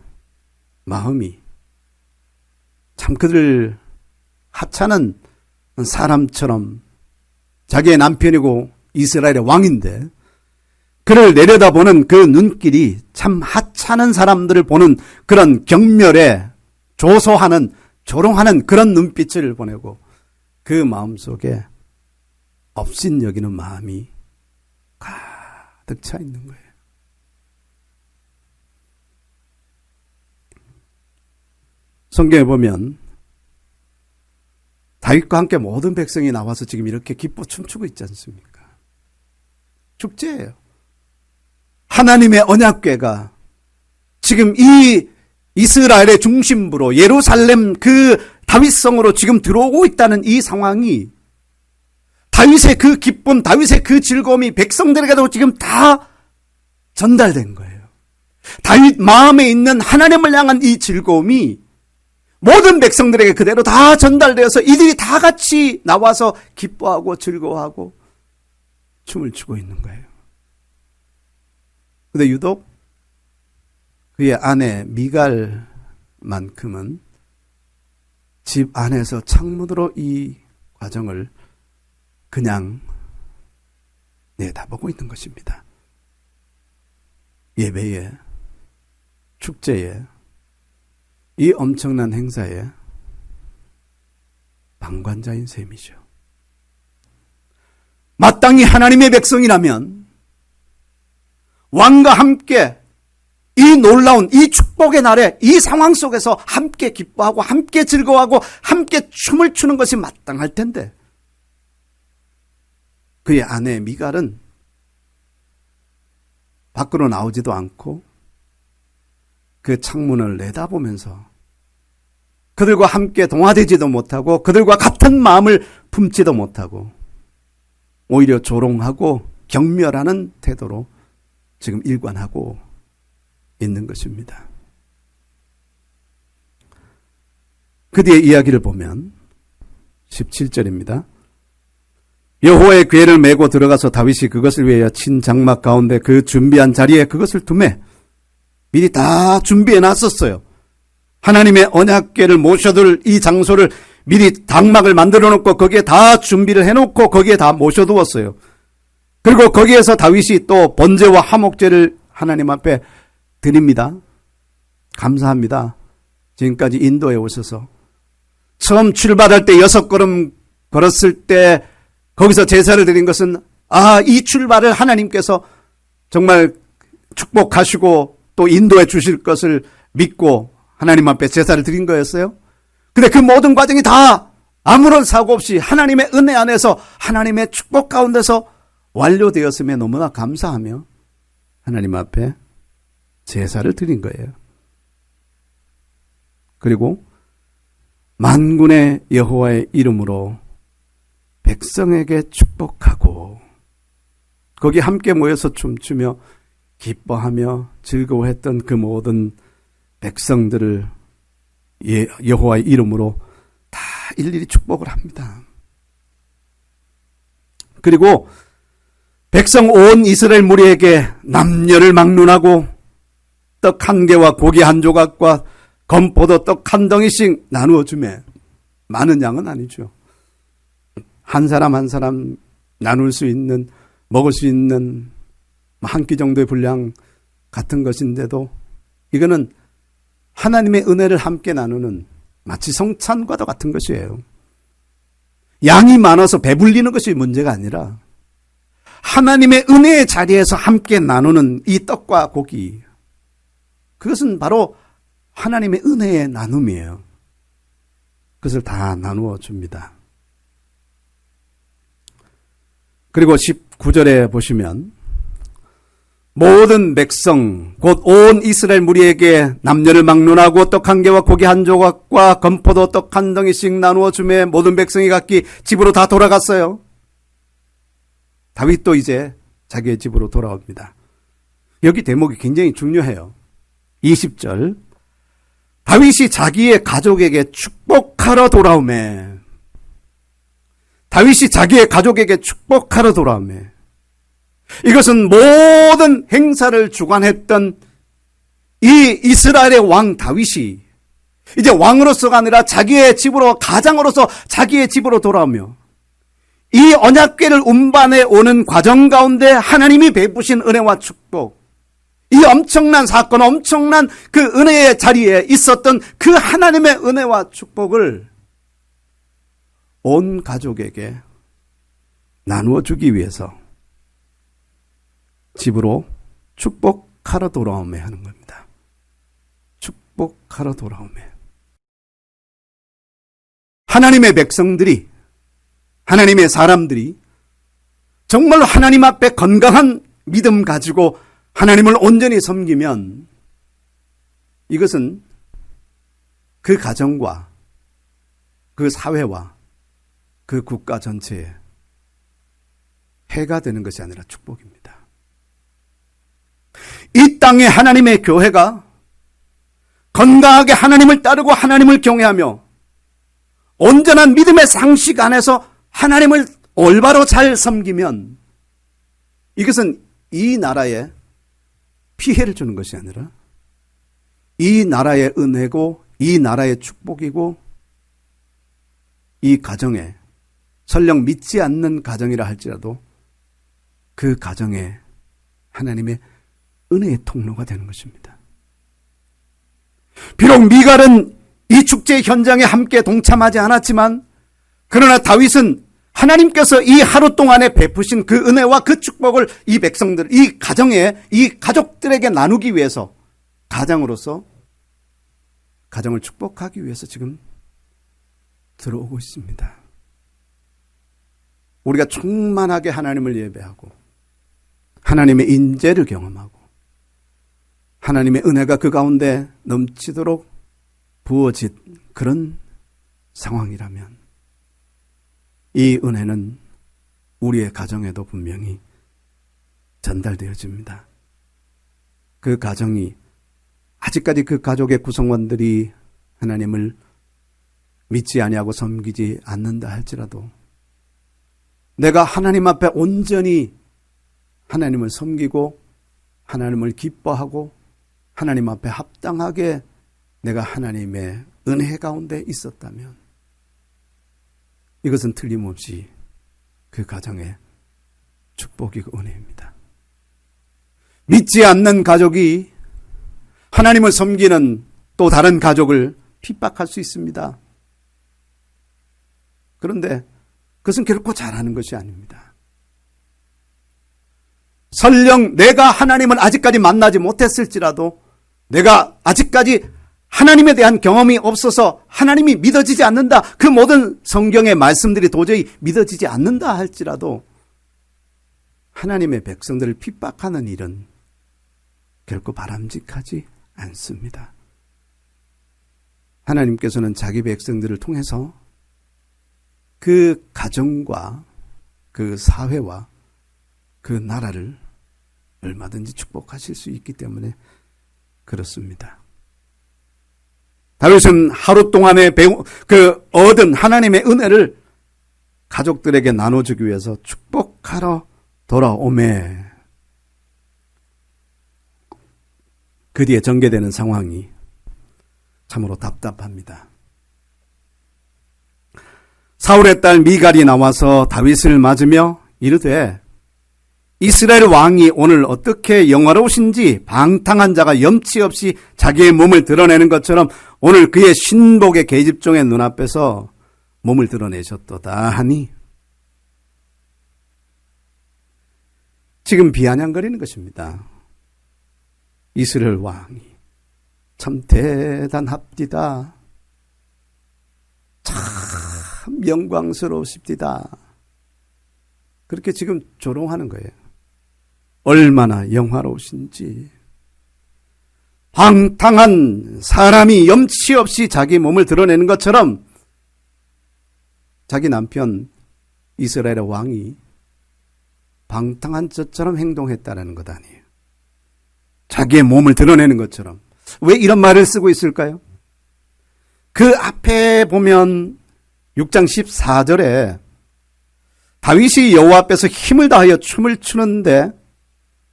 마음이 참 그들 하찮은 사람처럼 자기의 남편이고 이스라엘의 왕인데 그를 내려다보는 그 눈길이 참 하찮은 사람들을 보는 그런 경멸에 조소하는 조롱하는 그런 눈빛을 보내고 그 마음속에 업신여기는 마음이 가득 차 있는 거예요. 성경에 보면 다윗과 함께 모든 백성이 나와서 지금 이렇게 기뻐 춤추고 있지 않습니까? 축제예요. 하나님의 언약궤가 지금 이 이스라엘의 중심부로 예루살렘 그 다윗성으로 지금 들어오고 있다는 이 상황이 다윗의 그 기쁨, 다윗의 그 즐거움이 백성들에게도 지금 다 전달된 거예요. 다윗 마음에 있는 하나님을 향한 이 즐거움이 모든 백성들에게 그대로 다 전달되어서 이들이 다 같이 나와서 기뻐하고 즐거워하고 춤을 추고 있는 거예요. 근데 유독 그의 아내 미갈만큼은 집 안에서 창문으로 이 과정을 그냥 내다보고 있는 것입니다. 예배에, 축제에, 이 엄청난 행사에 방관자인 셈이죠. 마땅히 하나님의 백성이라면 왕과 함께 이 놀라운 이 축복의 날에 이 상황 속에서 함께 기뻐하고 함께 즐거워하고 함께 춤을 추는 것이 마땅할 텐데 그의 아내 미갈은 밖으로 나오지도 않고 그 창문을 내다보면서 그들과 함께 동화되지도 못하고 그들과 같은 마음을 품지도 못하고 오히려 조롱하고 경멸하는 태도로 지금 일관하고 있는 것입니다. 그 뒤에 이야기를 보면 17절입니다. 여호와의 궤를 메고 들어가서 다윗이 그것을 위하여 친 장막 가운데 그 준비한 자리에 그것을 두매 미리 다 준비해 놨었어요. 하나님의 언약궤를 모셔둘 이 장소를 미리 장막을 만들어 놓고 거기에 다 준비를 해놓고 거기에 다 모셔두었어요. 그리고 거기에서 다윗이 또 번제와 화목제를 하나님 앞에 드립니다. 감사합니다. 지금까지 인도에 오셔서 처음 출발할 때 6걸음 걸었을 때 거기서 제사를 드린 것은 이 출발을 하나님께서 정말 축복하시고 또 인도해 주실 것을 믿고 하나님 앞에 제사를 드린 거였어요. 근데 그 모든 과정이 다 아무런 사고 없이 하나님의 은혜 안에서 하나님의 축복 가운데서 완료되었음에 너무나 감사하며 하나님 앞에 제사를 드린 거예요. 그리고 만군의 여호와의 이름으로 백성에게 축복하고 거기 함께 모여서 춤추며 기뻐하며 즐거워했던 그 모든 백성들을 여호와의 이름으로 다 일일이 축복을 합니다. 그리고 백성 온 이스라엘 무리에게 남녀를 막론하고 떡 1개와 고기 1조각과 건포도 떡 1덩이씩 나누어 주매 많은 양은 아니죠. 한 사람 한 사람 나눌 수 있는 먹을 수 있는 한 끼 정도의 분량 같은 것인데도 이거는 하나님의 은혜를 함께 나누는 마치 성찬과도 같은 것이에요. 양이 많아서 배불리는 것이 문제가 아니라 하나님의 은혜의 자리에서 함께 나누는 이 떡과 고기, 그것은 바로 하나님의 은혜의 나눔이에요. 그것을 다 나누어 줍니다. 그리고 19절에 보시면 모든 백성 곧 온 이스라엘 무리에게 남녀를 막론하고 떡 1개와 고기 1조각과 건포도 떡 1덩이씩 나누어 주매 모든 백성이 각기 집으로 다 돌아갔어요. 다윗도 이제 자기의 집으로 돌아옵니다. 여기 대목이 굉장히 중요해요. 20절 다윗이 자기의 가족에게 축복하러 돌아오매 다윗이 자기의 가족에게 축복하러 돌아오매 이것은 모든 행사를 주관했던 이 이스라엘의 왕 다윗이 이제 왕으로서가 아니라 자기의 집으로 가장으로서 자기의 집으로 돌아오며 이 언약궤를 운반해 오는 과정 가운데 하나님이 베푸신 은혜와 축복, 이 엄청난 사건, 엄청난 그 은혜의 자리에 있었던 그 하나님의 은혜와 축복을 온 가족에게 나누어 주기 위해서 집으로 축복하러 돌아오며 하는 겁니다. 축복하러 돌아오며. 하나님의 백성들이, 하나님의 사람들이 정말로 하나님 앞에 건강한 믿음 가지고 하나님을 온전히 섬기면 이것은 그 가정과 그 사회와 그 국가 전체에 해가 되는 것이 아니라 축복입니다. 이 땅에 하나님의 교회가 건강하게 하나님을 따르고 하나님을 경외하며 온전한 믿음의 상식 안에서 하나님을 올바로 잘 섬기면 이것은 이 나라에 피해를 주는 것이 아니라 이 나라의 은혜고 이 나라의 축복이고 이 가정에 설령 믿지 않는 가정이라 할지라도 그 가정에 하나님의 은혜의 통로가 되는 것입니다. 비록 미갈은 이 축제 현장에 함께 동참하지 않았지만 그러나 다윗은 하나님께서 이 하루 동안에 베푸신 그 은혜와 그 축복을 이 백성들, 이 가정에, 이 가족들에게 나누기 위해서 가장으로서 가정을 축복하기 위해서 지금 들어오고 있습니다. 우리가 충만하게 하나님을 예배하고 하나님의 인재를 경험하고 하나님의 은혜가 그 가운데 넘치도록 부어진 그런 상황이라면 이 은혜는 우리의 가정에도 분명히 전달되어집니다. 그 가정이 아직까지 그 가족의 구성원들이 하나님을 믿지 아니하고 섬기지 않는다 할지라도 내가 하나님 앞에 온전히 하나님을 섬기고 하나님을 기뻐하고 하나님 앞에 합당하게 내가 하나님의 은혜 가운데 있었다면 이것은 틀림없이 그 가정의 축복이고 은혜입니다. 믿지 않는 가족이 하나님을 섬기는 또 다른 가족을 핍박할 수 있습니다. 그런데 그것은 결코 잘하는 것이 아닙니다. 설령 내가 하나님을 아직까지 만나지 못했을지라도 내가 아직까지 하나님에 대한 경험이 없어서 하나님이 믿어지지 않는다. 그 모든 성경의 말씀들이 도저히 믿어지지 않는다 할지라도 하나님의 백성들을 핍박하는 일은 결코 바람직하지 않습니다. 하나님께서는 자기 백성들을 통해서 그 가정과 그 사회와 그 나라를 얼마든지 축복하실 수 있기 때문에 그렇습니다. 다윗은 하루 동안에 얻은 하나님의 은혜를 가족들에게 나눠주기 위해서 축복하러 돌아오매 그 뒤에 전개되는 상황이 참으로 답답합니다. 사울의 딸 미갈이 나와서 다윗을 맞으며 이르되 이스라엘 왕이 오늘 어떻게 영화로우신지 방탕한 자가 염치 없이 자기의 몸을 드러내는 것처럼 오늘 그의 신복의 계집종의 눈앞에서 몸을 드러내셨도다 하니 지금 비아냥거리는 것입니다. 이스라엘 왕이 참 대단합디다. 참 영광스러우십디다. 그렇게 지금 조롱하는 거예요. 얼마나 영화로우신지. 방탕한 사람이 염치 없이 자기 몸을 드러내는 것처럼 자기 남편 이스라엘의 왕이 방탕한 자처럼 행동했다는 것 아니에요. 자기의 몸을 드러내는 것처럼. 왜 이런 말을 쓰고 있을까요? 그 앞에 보면 6장 14절에 다윗이 여호와 앞에서 힘을 다하여 춤을 추는데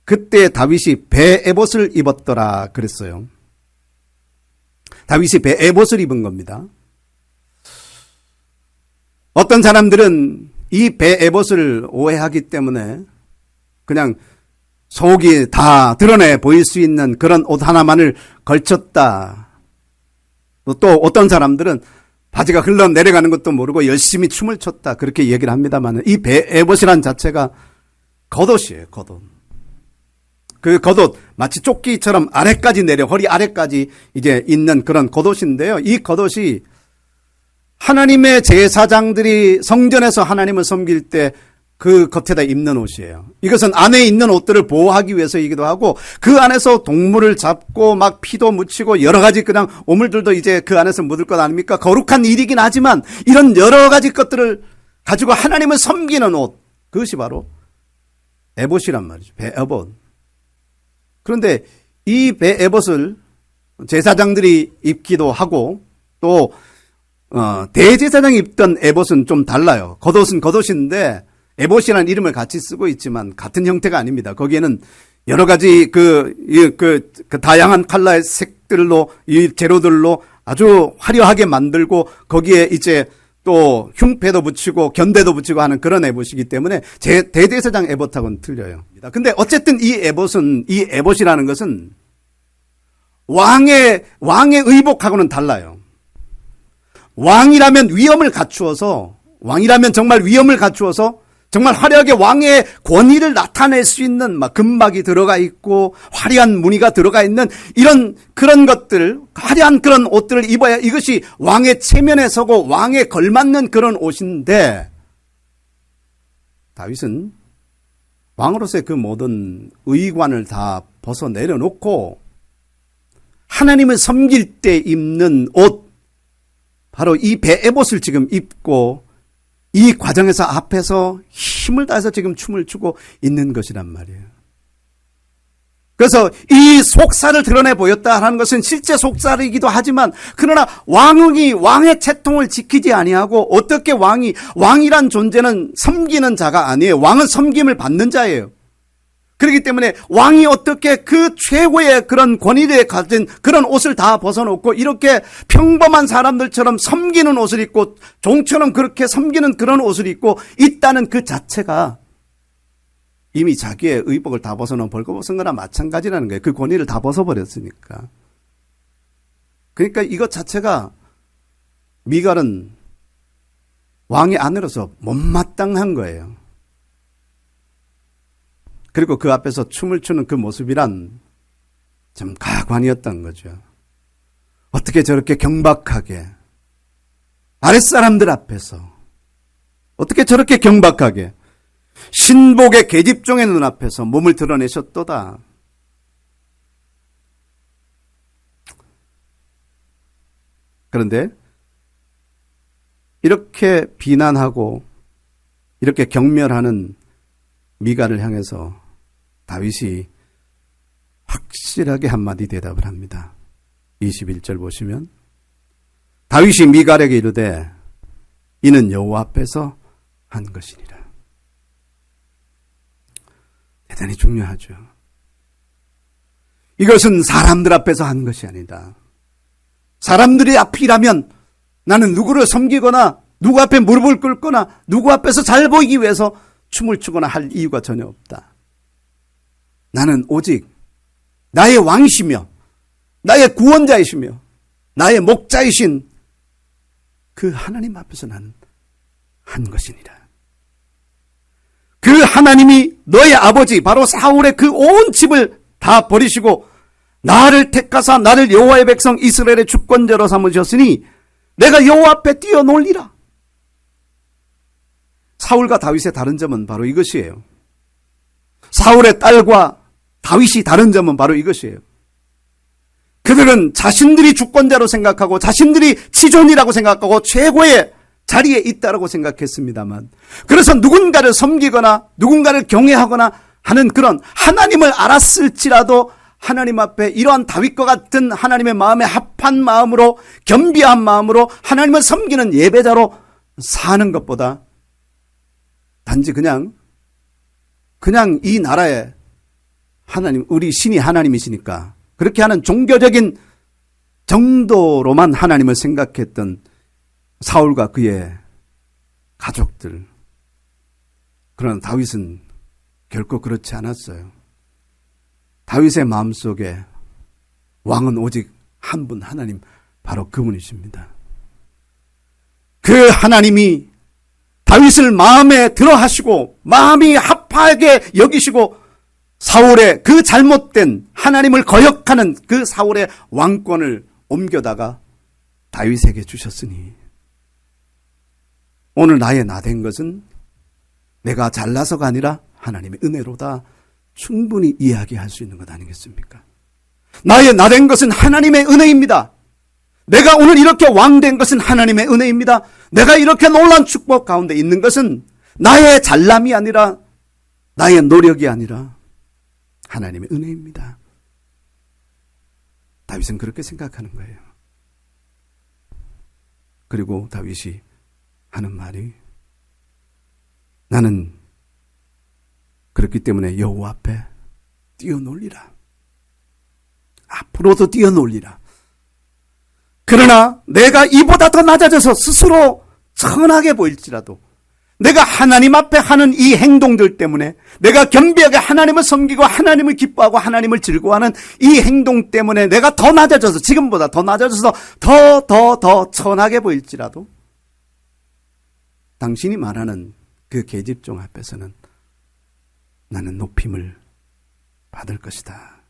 그때 다윗이 배에봇을 입었더라 그랬어요. 다윗이 배에봇을 입은 겁니다. 어떤 사람들은 이 배에봇을 오해하기 때문에 그냥 속이 다 드러내 보일 수 있는 그런 옷 하나만을 걸쳤다. 또 어떤 사람들은 바지가 흘러내려가는 것도 모르고 열심히 춤을 췄다. 그렇게 얘기를 합니다만 이 배에봇이란 자체가 겉옷이에요. 겉옷. 그 겉옷 마치 조끼처럼 아래까지 내려 허리 아래까지 이제 있는 그런 겉옷인데요. 이 겉옷이 하나님의 제사장들이 성전에서 하나님을 섬길 때 그 겉에다 입는 옷이에요. 이것은 안에 있는 옷들을 보호하기 위해서이기도 하고 그 안에서 동물을 잡고 막 피도 묻히고 여러 가지 그냥 오물들도 이제 그 안에서 묻을 것 아닙니까? 거룩한 일이긴 하지만 이런 여러 가지 것들을 가지고 하나님을 섬기는 옷, 그것이 바로 에봇이란 말이죠. 배에봇. 그런데 이 배에봇을 제사장들이 입기도 하고 또 대제사장이 입던 에봇은 좀 달라요. 겉옷은 겉옷인데 에봇이라는 이름을 같이 쓰고 있지만 같은 형태가 아닙니다. 거기에는 여러 가지 그 다양한 컬러의 색들로 이 재료들로 아주 화려하게 만들고 거기에 이제 또 흉패도 붙이고 견대도 붙이고 하는 그런 에봇이기 때문에 대제사장 에봇하고는 틀려요. 근데 어쨌든 이 에봇이라는 것은 왕의 의복하고는 달라요. 왕이라면 정말 위엄을 갖추어서 정말 화려하게 왕의 권위를 나타낼 수 있는 막 금박이 들어가 있고 화려한 무늬가 들어가 있는 그런 것들, 화려한 그런 옷들을 입어야 이것이 왕의 체면에 서고 왕에 걸맞는 그런 옷인데, 다윗은 왕으로서의 그 모든 의관을 다 벗어 내려놓고 하나님을 섬길 때 입는 옷, 바로 이 베에봇을 지금 입고 이 과정에서 앞에서 힘을 다해서 지금 춤을 추고 있는 것이란 말이에요. 그래서 이 속살을 드러내 보였다 하는 것은 실제 속살이기도 하지만, 그러나 왕의 채통을 지키지 아니하고, 어떻게 왕이란 존재는 섬기는 자가 아니에요. 왕은 섬김을 받는 자예요. 그렇기 때문에 왕이 어떻게 그 최고의 그런 권위를 가진 그런 옷을 다 벗어놓고 이렇게 평범한 사람들처럼 섬기는 옷을 입고 종처럼 그렇게 섬기는 그런 옷을 입고 있다는 그 자체가 이미 자기의 의복을 다 벗어놓은 벌거벗은 거나 마찬가지라는 거예요. 그 권위를 다 벗어버렸으니까. 그러니까 이것 자체가 미갈은 왕의 아내로서 못마땅한 거예요. 그리고 그 앞에서 춤을 추는 그 모습이란 좀 가관이었던 거죠. 어떻게 저렇게 경박하게, 아랫사람들 앞에서 어떻게 저렇게 경박하게 신복의 계집종의 눈앞에서 몸을 드러내셨도다. 그런데 이렇게 비난하고 이렇게 경멸하는 미갈을 향해서 다윗이 확실하게 한마디 대답을 합니다. 21절 보시면, 다윗이 미갈에게 이르되 이는 여호와 앞에서 한 것이니라. 대단히 중요하죠. 이것은 사람들 앞에서 한 것이 아니다. 사람들이 앞이라면 나는 누구를 섬기거나 누구 앞에 무릎을 꿇거나 누구 앞에서 잘 보이기 위해서 춤을 추거나 할 이유가 전혀 없다. 나는 오직 나의 왕이시며 나의 구원자이시며 나의 목자이신 그 하나님 앞에서 나는 한 것이니라. 그 하나님이 너의 아버지 바로 사울의 그 온 집을 다 버리시고 나를 택하사 나를 여호와의 백성 이스라엘의 주권자로 삼으셨으니 내가 여호와 앞에 뛰어놀리라. 사울과 다윗의 다른 점은 바로 이것이에요. 사울의 딸과 다윗이 다른 점은 바로 이것이에요. 그들은 자신들이 주권자로 생각하고 자신들이 치존이라고 생각하고 최고의 자리에 있다라고 생각했습니다만, 그래서 누군가를 섬기거나 누군가를 경외하거나 하는 그런 하나님을 알았을지라도 하나님 앞에 이러한 다윗과 같은 하나님의 마음에 합한 마음으로, 겸비한 마음으로 하나님을 섬기는 예배자로 사는 것보다 단지 그냥 이 나라에 하나님, 우리 신이 하나님이시니까 그렇게 하는 종교적인 정도로만 하나님을 생각했던 사울과 그의 가족들. 그러나 다윗은 결코 그렇지 않았어요. 다윗의 마음속에 왕은 오직 한 분, 하나님, 바로 그분이십니다. 그 하나님이 다윗을 마음에 들어 하시고 마음이 합하게 여기시고 사울의 그 잘못된 하나님을 거역하는 그 사울의 왕권을 옮겨다가 다윗에게 주셨으니 오늘 나의 나 된 것은 내가 잘나서가 아니라 하나님의 은혜로다, 충분히 이야기할 수 있는 것 아니겠습니까? 나의 나 된 것은 하나님의 은혜입니다. 내가 오늘 이렇게 왕 된 것은 하나님의 은혜입니다. 내가 이렇게 놀라운 축복 가운데 있는 것은 나의 잘남이 아니라 나의 노력이 아니라 하나님의 은혜입니다. 다윗은 그렇게 생각하는 거예요. 그리고 다윗이 하는 말이, 나는 그렇기 때문에 여호와 앞에 뛰어놀리라. 앞으로도 뛰어놀리라. 그러나 내가 이보다 더 낮아져서 스스로 천하게 보일지라도 내가 하나님 앞에 하는 이 행동들 때문에, 내가 겸비하게 하나님을 섬기고 하나님을 기뻐하고 하나님을 즐거워하는 이 행동 때문에 내가 더 낮아져서, 지금보다 더 낮아져서 더 천하게 보일지라도 당신이 말하는 그 계집종 앞에서는 나는 높임을 받을 것이다.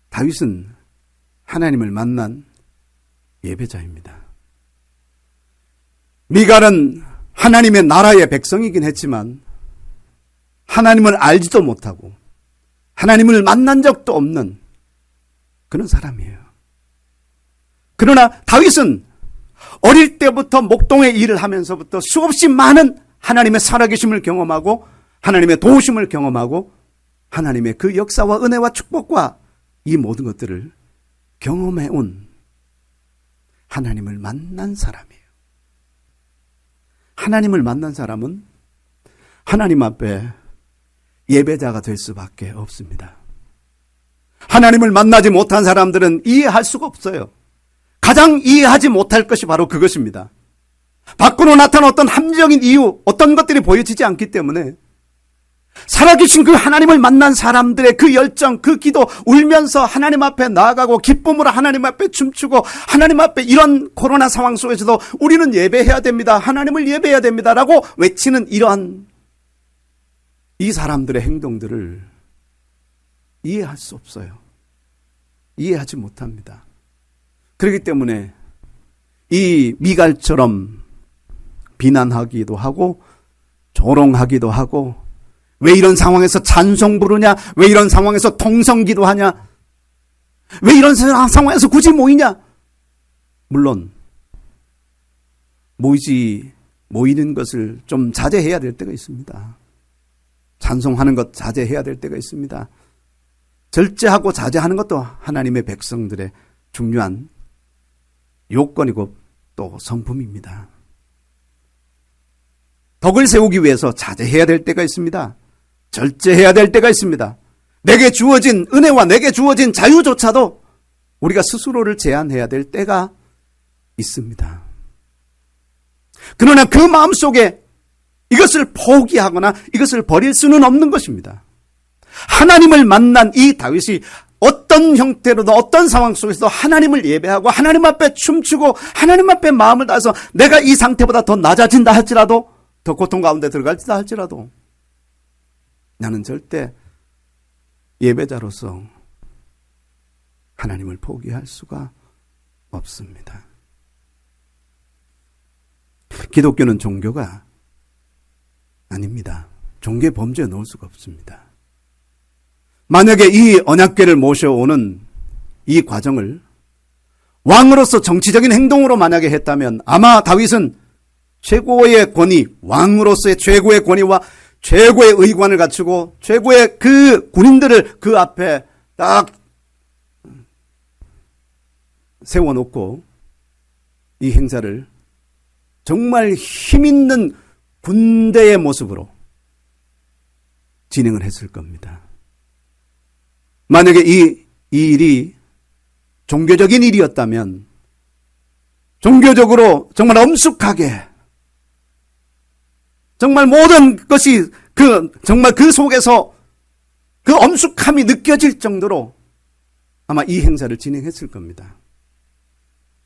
다윗은 하나님을 만난 예배자입니다. 미갈은 하나님의 나라의 백성이긴 했지만 하나님을 알지도 못하고 하나님을 만난 적도 없는 그런 사람이에요. 그러나 다윗은 어릴 때부터 목동의 일을 하면서부터 수없이 많은 하나님의 살아계심을 경험하고 하나님의 도우심을 경험하고 하나님의 그 역사와 은혜와 축복과 이 모든 것들을 경험해온 하나님을 만난 사람이에요. 하나님을 만난 사람은 하나님 앞에 예배자가 될 수밖에 없습니다. 하나님을 만나지 못한 사람들은 이해할 수가 없어요. 가장 이해하지 못할 것이 바로 그것입니다. 밖으로 나타난 어떤 함정인 이유, 어떤 것들이 보여지지 않기 때문에 살아계신 그 하나님을 만난 사람들의 그 열정, 그 기도, 울면서 하나님 앞에 나아가고 기쁨으로 하나님 앞에 춤추고 하나님 앞에 이런 코로나 상황 속에서도 우리는 예배해야 됩니다. 하나님을 예배해야 됩니다라고 외치는 이러한 이 사람들의 행동들을 이해할 수 없어요. 이해하지 못합니다. 그렇기 때문에 이 미갈처럼 비난하기도 하고 조롱하기도 하고 왜 이런 상황에서 찬송 부르냐? 왜 이런 상황에서 통성기도 하냐? 왜 이런 상황에서 굳이 모이냐? 물론 모이는 것을 좀 자제해야 될 때가 있습니다. 찬송하는 것 자제해야 될 때가 있습니다. 절제하고 자제하는 것도 하나님의 백성들의 중요한 요건이고 또 성품입니다. 덕을 세우기 위해서 자제해야 될 때가 있습니다. 절제해야 될 때가 있습니다. 내게 주어진 은혜와 내게 주어진 자유조차도 우리가 스스로를 제한해야 될 때가 있습니다. 그러나 그 마음속에 이것을 포기하거나 이것을 버릴 수는 없는 것입니다. 하나님을 만난 이 다윗이 어떤 형태로도 어떤 상황 속에서도 하나님을 예배하고 하나님 앞에 춤추고 하나님 앞에 마음을 다해서 내가 이 상태보다 더 낮아진다 할지라도 더 고통 가운데 들어갈지다 할지라도 나는 절대 예배자로서 하나님을 포기할 수가 없습니다. 기독교는 종교가 아닙니다. 종교의 범죄에 넣을 수가 없습니다. 만약에 이 언약궤를 모셔오는 이 과정을 왕으로서 정치적인 행동으로 만약에 했다면 아마 다윗은 최고의 권위, 왕으로서의 최고의 권위와 최고의 의관을 갖추고 최고의 그 군인들을 그 앞에 딱 세워놓고 이 행사를 정말 힘있는 군대의 모습으로 진행을 했을 겁니다. 만약에 이 일이 종교적인 일이었다면 종교적으로 정말 엄숙하게 정말 모든 것이 정말 그 속에서 그 엄숙함이 느껴질 정도로 아마 이 행사를 진행했을 겁니다.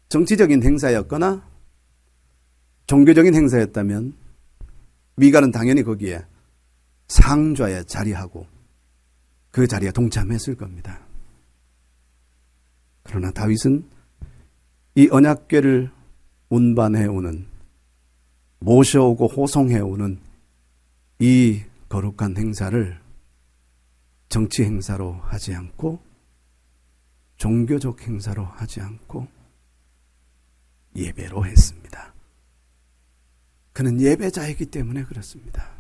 정치적인 행사였거나 종교적인 행사였다면 미갈은 당연히 거기에 상좌에 자리하고 그 자리에 동참했을 겁니다. 그러나 다윗은 이 언약궤를 운반해오는 모셔오고 호송해오는 이 거룩한 행사를 정치 행사로 하지 않고 종교적 행사로 하지 않고 예배로 했습니다. 그는 예배자이기 때문에 그렇습니다.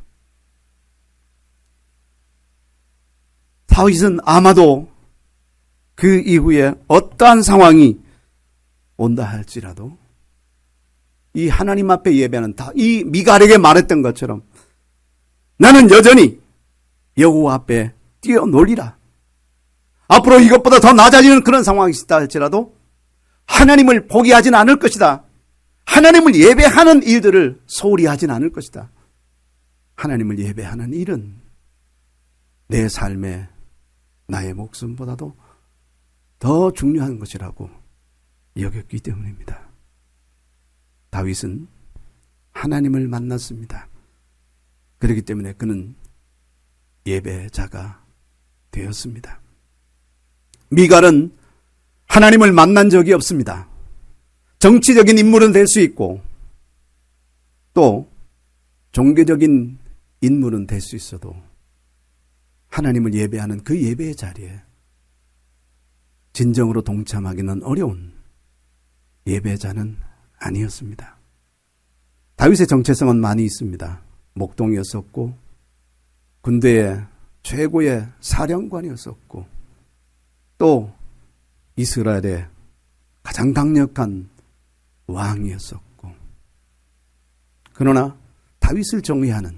다윗은 아마도 그 이후에 어떠한 상황이 온다 할지라도 이 하나님 앞에 예배하는 이 미갈에게 말했던 것처럼 나는 여전히 여호와 앞에 뛰어놀리라. 앞으로 이것보다 더 낮아지는 그런 상황이 있다 할지라도 하나님을 포기하진 않을 것이다. 하나님을 예배하는 일들을 소홀히 하진 않을 것이다. 하나님을 예배하는 일은 내 삶에 나의 목숨보다도 더 중요한 것이라고 여겼기 때문입니다. 다윗은 하나님을 만났습니다. 그렇기 때문에 그는 예배자가 되었습니다. 미갈은 하나님을 만난 적이 없습니다. 정치적인 인물은 될 수 있고 또 종교적인 인물은 될 수 있어도 하나님을 예배하는 그 예배의 자리에 진정으로 동참하기는 어려운 예배자는 아니었습니다. 다윗의 정체성은 많이 있습니다. 목동이었었고 군대의 최고의 사령관이었었고 또 이스라엘의 가장 강력한 왕이었었고 그러나 다윗을 정의하는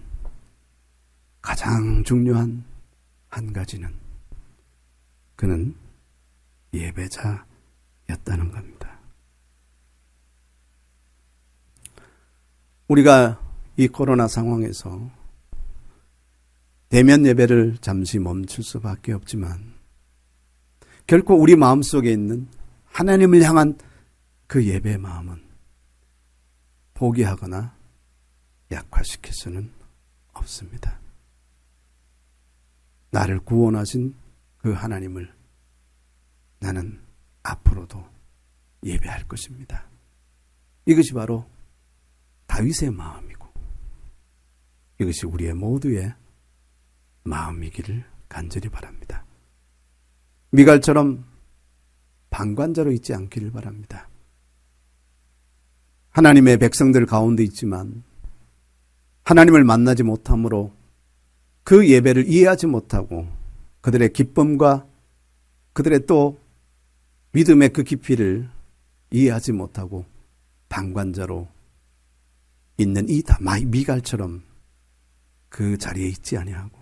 가장 중요한 한 가지는 그는 예배자였다는 겁니다. 우리가 이 코로나 상황에서 대면 예배를 잠시 멈출 수밖에 없지만 결코 우리 마음속에 있는 하나님을 향한 그 예배의 마음은 포기하거나 약화시킬 수는 없습니다. 나를 구원하신 그 하나님을 나는 앞으로도 예배할 것입니다. 이것이 바로 다윗의 마음이고 이것이 우리의 모두의 마음이기를 간절히 바랍니다. 미갈처럼 방관자로 있지 않기를 바랍니다. 하나님의 백성들 가운데 있지만 하나님을 만나지 못함으로 그 예배를 이해하지 못하고 그들의 기쁨과 그들의 또 믿음의 그 깊이를 이해하지 못하고 방관자로 있는 이 미갈처럼 그 자리에 있지 아니하고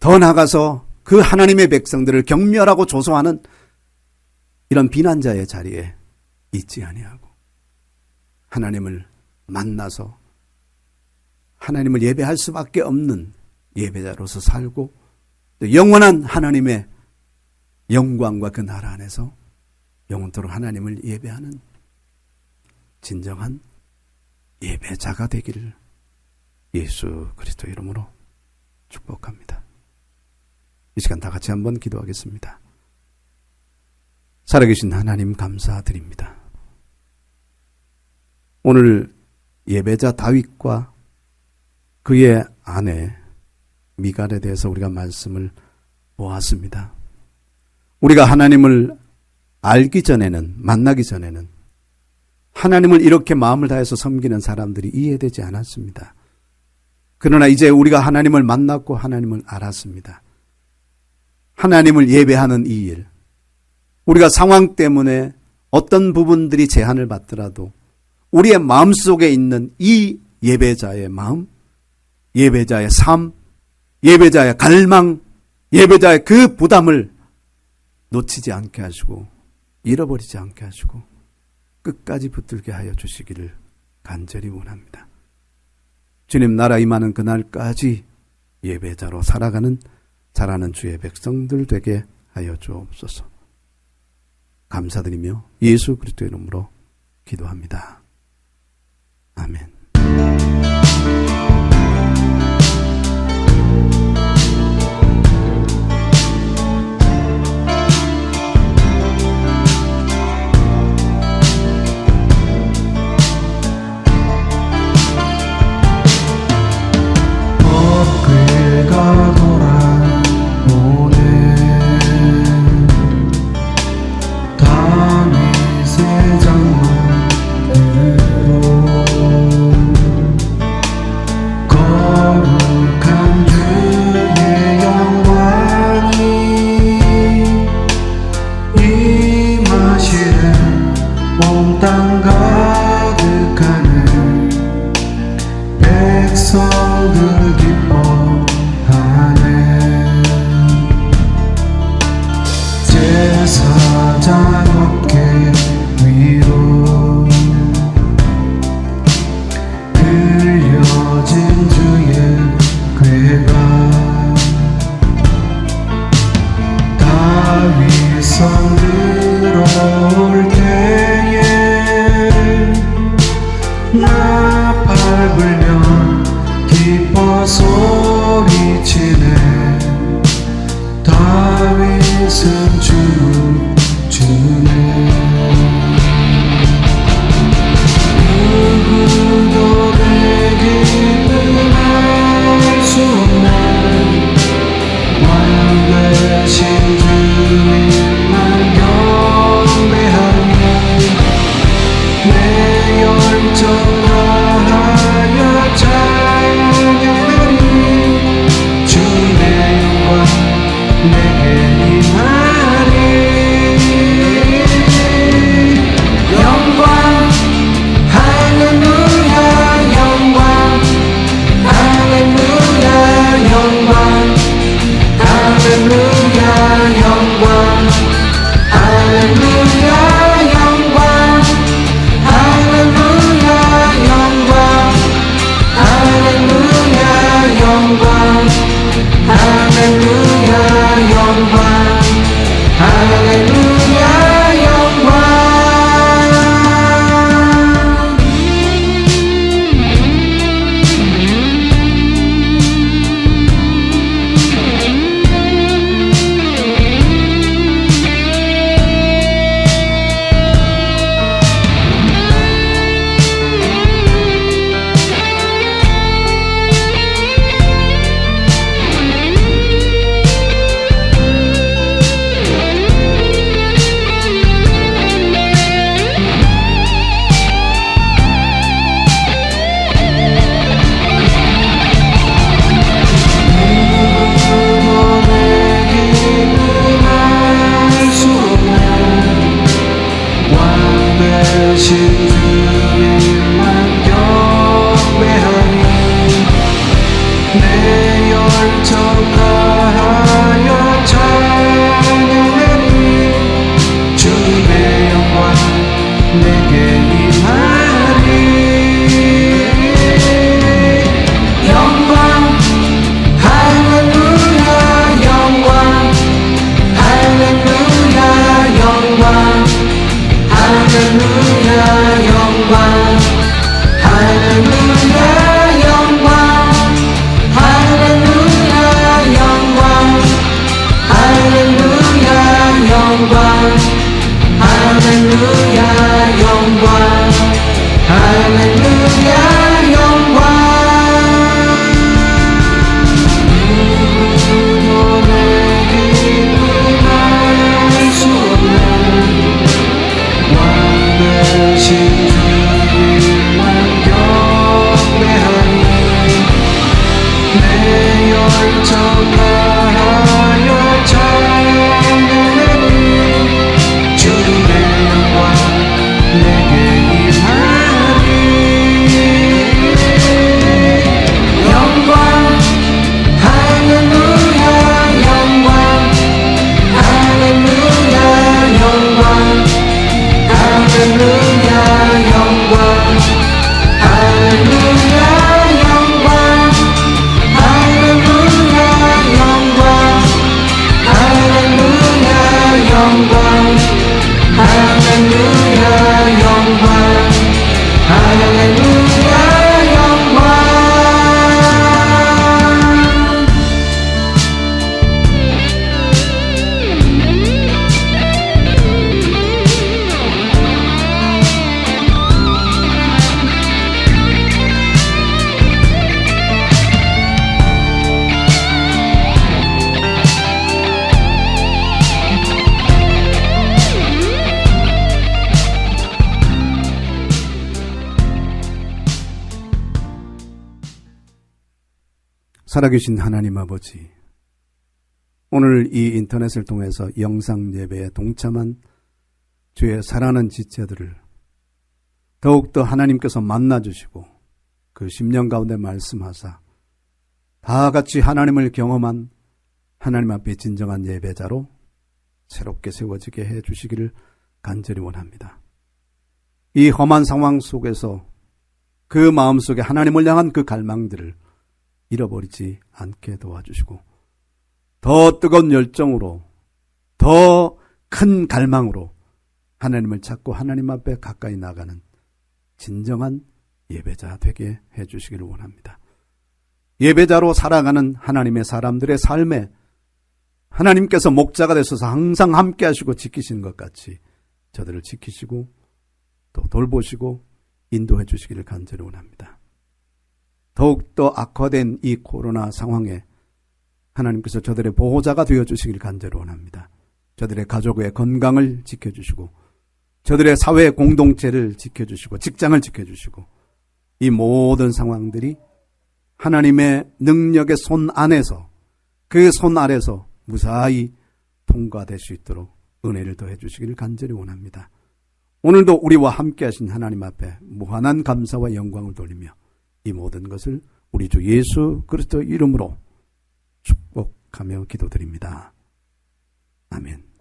더 나아가서 그 하나님의 백성들을 경멸하고 조소하는 이런 비난자의 자리에 있지 아니하고 하나님을 만나서 하나님을 예배할 수밖에 없는 예배자로서 살고 또 영원한 하나님의 영광과 그 나라 안에서 영원토록 하나님을 예배하는 진정한 예배자가 되기를 예수 그리스도 이름으로 축복합니다. 이 시간 다 같이 한번 기도하겠습니다. 살아계신 하나님 감사드립니다. 오늘 예배자 다윗과 그의 아내 미갈에 대해서 우리가 말씀을 보았습니다. 우리가 하나님을 알기 전에는, 만나기 전에는 하나님을 이렇게 마음을 다해서 섬기는 사람들이 이해되지 않았습니다. 그러나 이제 우리가 하나님을 만났고 하나님을 알았습니다. 하나님을 예배하는 이 일, 우리가 상황 때문에 어떤 부분들이 제한을 받더라도 우리의 마음속에 있는 이 예배자의 마음, 예배자의 삶, 예배자의 갈망, 예배자의 그 부담을 놓치지 않게 하시고 잃어버리지 않게 하시고 끝까지 붙들게 하여 주시기를 간절히 원합니다. 주님 나라 임하는 그날까지 예배자로 살아가는 자라는 주의 백성들 되게 하여 주옵소서. 감사드리며 예수 그리스도의 이름으로 기도합니다. 아멘. 그가 돌아오네 다윗의 장막으로 거룩한 주의 영광이 임하시네 온 땅 가득하네 백성들 제사장 어깨 위로 흘려진 주의 궤가 다윗성 들어올 때에 대신 주님만 경배하니 내 열정 다하여 찬양하니 주의 영광 내게 임하리 영광 할렐루야 영광 할렐루야 영광 할렐루야 영광 할렐루야 영광 할렐루야 영광 할렐루야 영광 할렐루야 영광 할렐루야 영광 누구도 내게 임할 수 없는 왕 대신 주님만 경배하니 내 열정 다하여 찬양하니 주의 영광 내게 임하리 영광 할렐루야 영광 할렐루야 영광 할렐루야 영광 할렐루야 영광 할렐루야 영광 할렐루야 영광 할렐루야 영광 할렐루야 영광 살아계신 하나님 아버지, 오늘 이 인터넷을 통해서 영상 예배에 동참한 주의 사랑하는 지체들을 더욱더 하나님께서 만나주시고 그 심령 가운데 말씀하사 다 같이 하나님을 경험한 하나님 앞에 진정한 예배자로 새롭게 세워지게 해주시기를 간절히 원합니다. 이 험한 상황 속에서 그 마음속에 하나님을 향한 그 갈망들을 잃어버리지 않게 도와주시고 더 뜨거운 열정으로 더 큰 갈망으로 하나님을 찾고 하나님 앞에 가까이 나가는 진정한 예배자 되게 해주시기를 원합니다. 예배자로 살아가는 하나님의 사람들의 삶에 하나님께서 목자가 되셔서 항상 함께 하시고 지키시는 것 같이 저들을 지키시고 또 돌보시고 인도해 주시기를 간절히 원합니다. 더욱더 악화된 이 코로나 상황에 하나님께서 저들의 보호자가 되어주시길 간절히 원합니다. 저들의 가족의 건강을 지켜주시고 저들의 사회 공동체를 지켜주시고 직장을 지켜주시고 이 모든 상황들이 하나님의 능력의 손 안에서 그 손 아래서 무사히 통과될 수 있도록 은혜를 더해 주시기를 간절히 원합니다. 오늘도 우리와 함께 하신 하나님 앞에 무한한 감사와 영광을 돌리며 이 모든 것을 우리 주 예수 그리스도 이름으로 축복하며 기도드립니다. 아멘.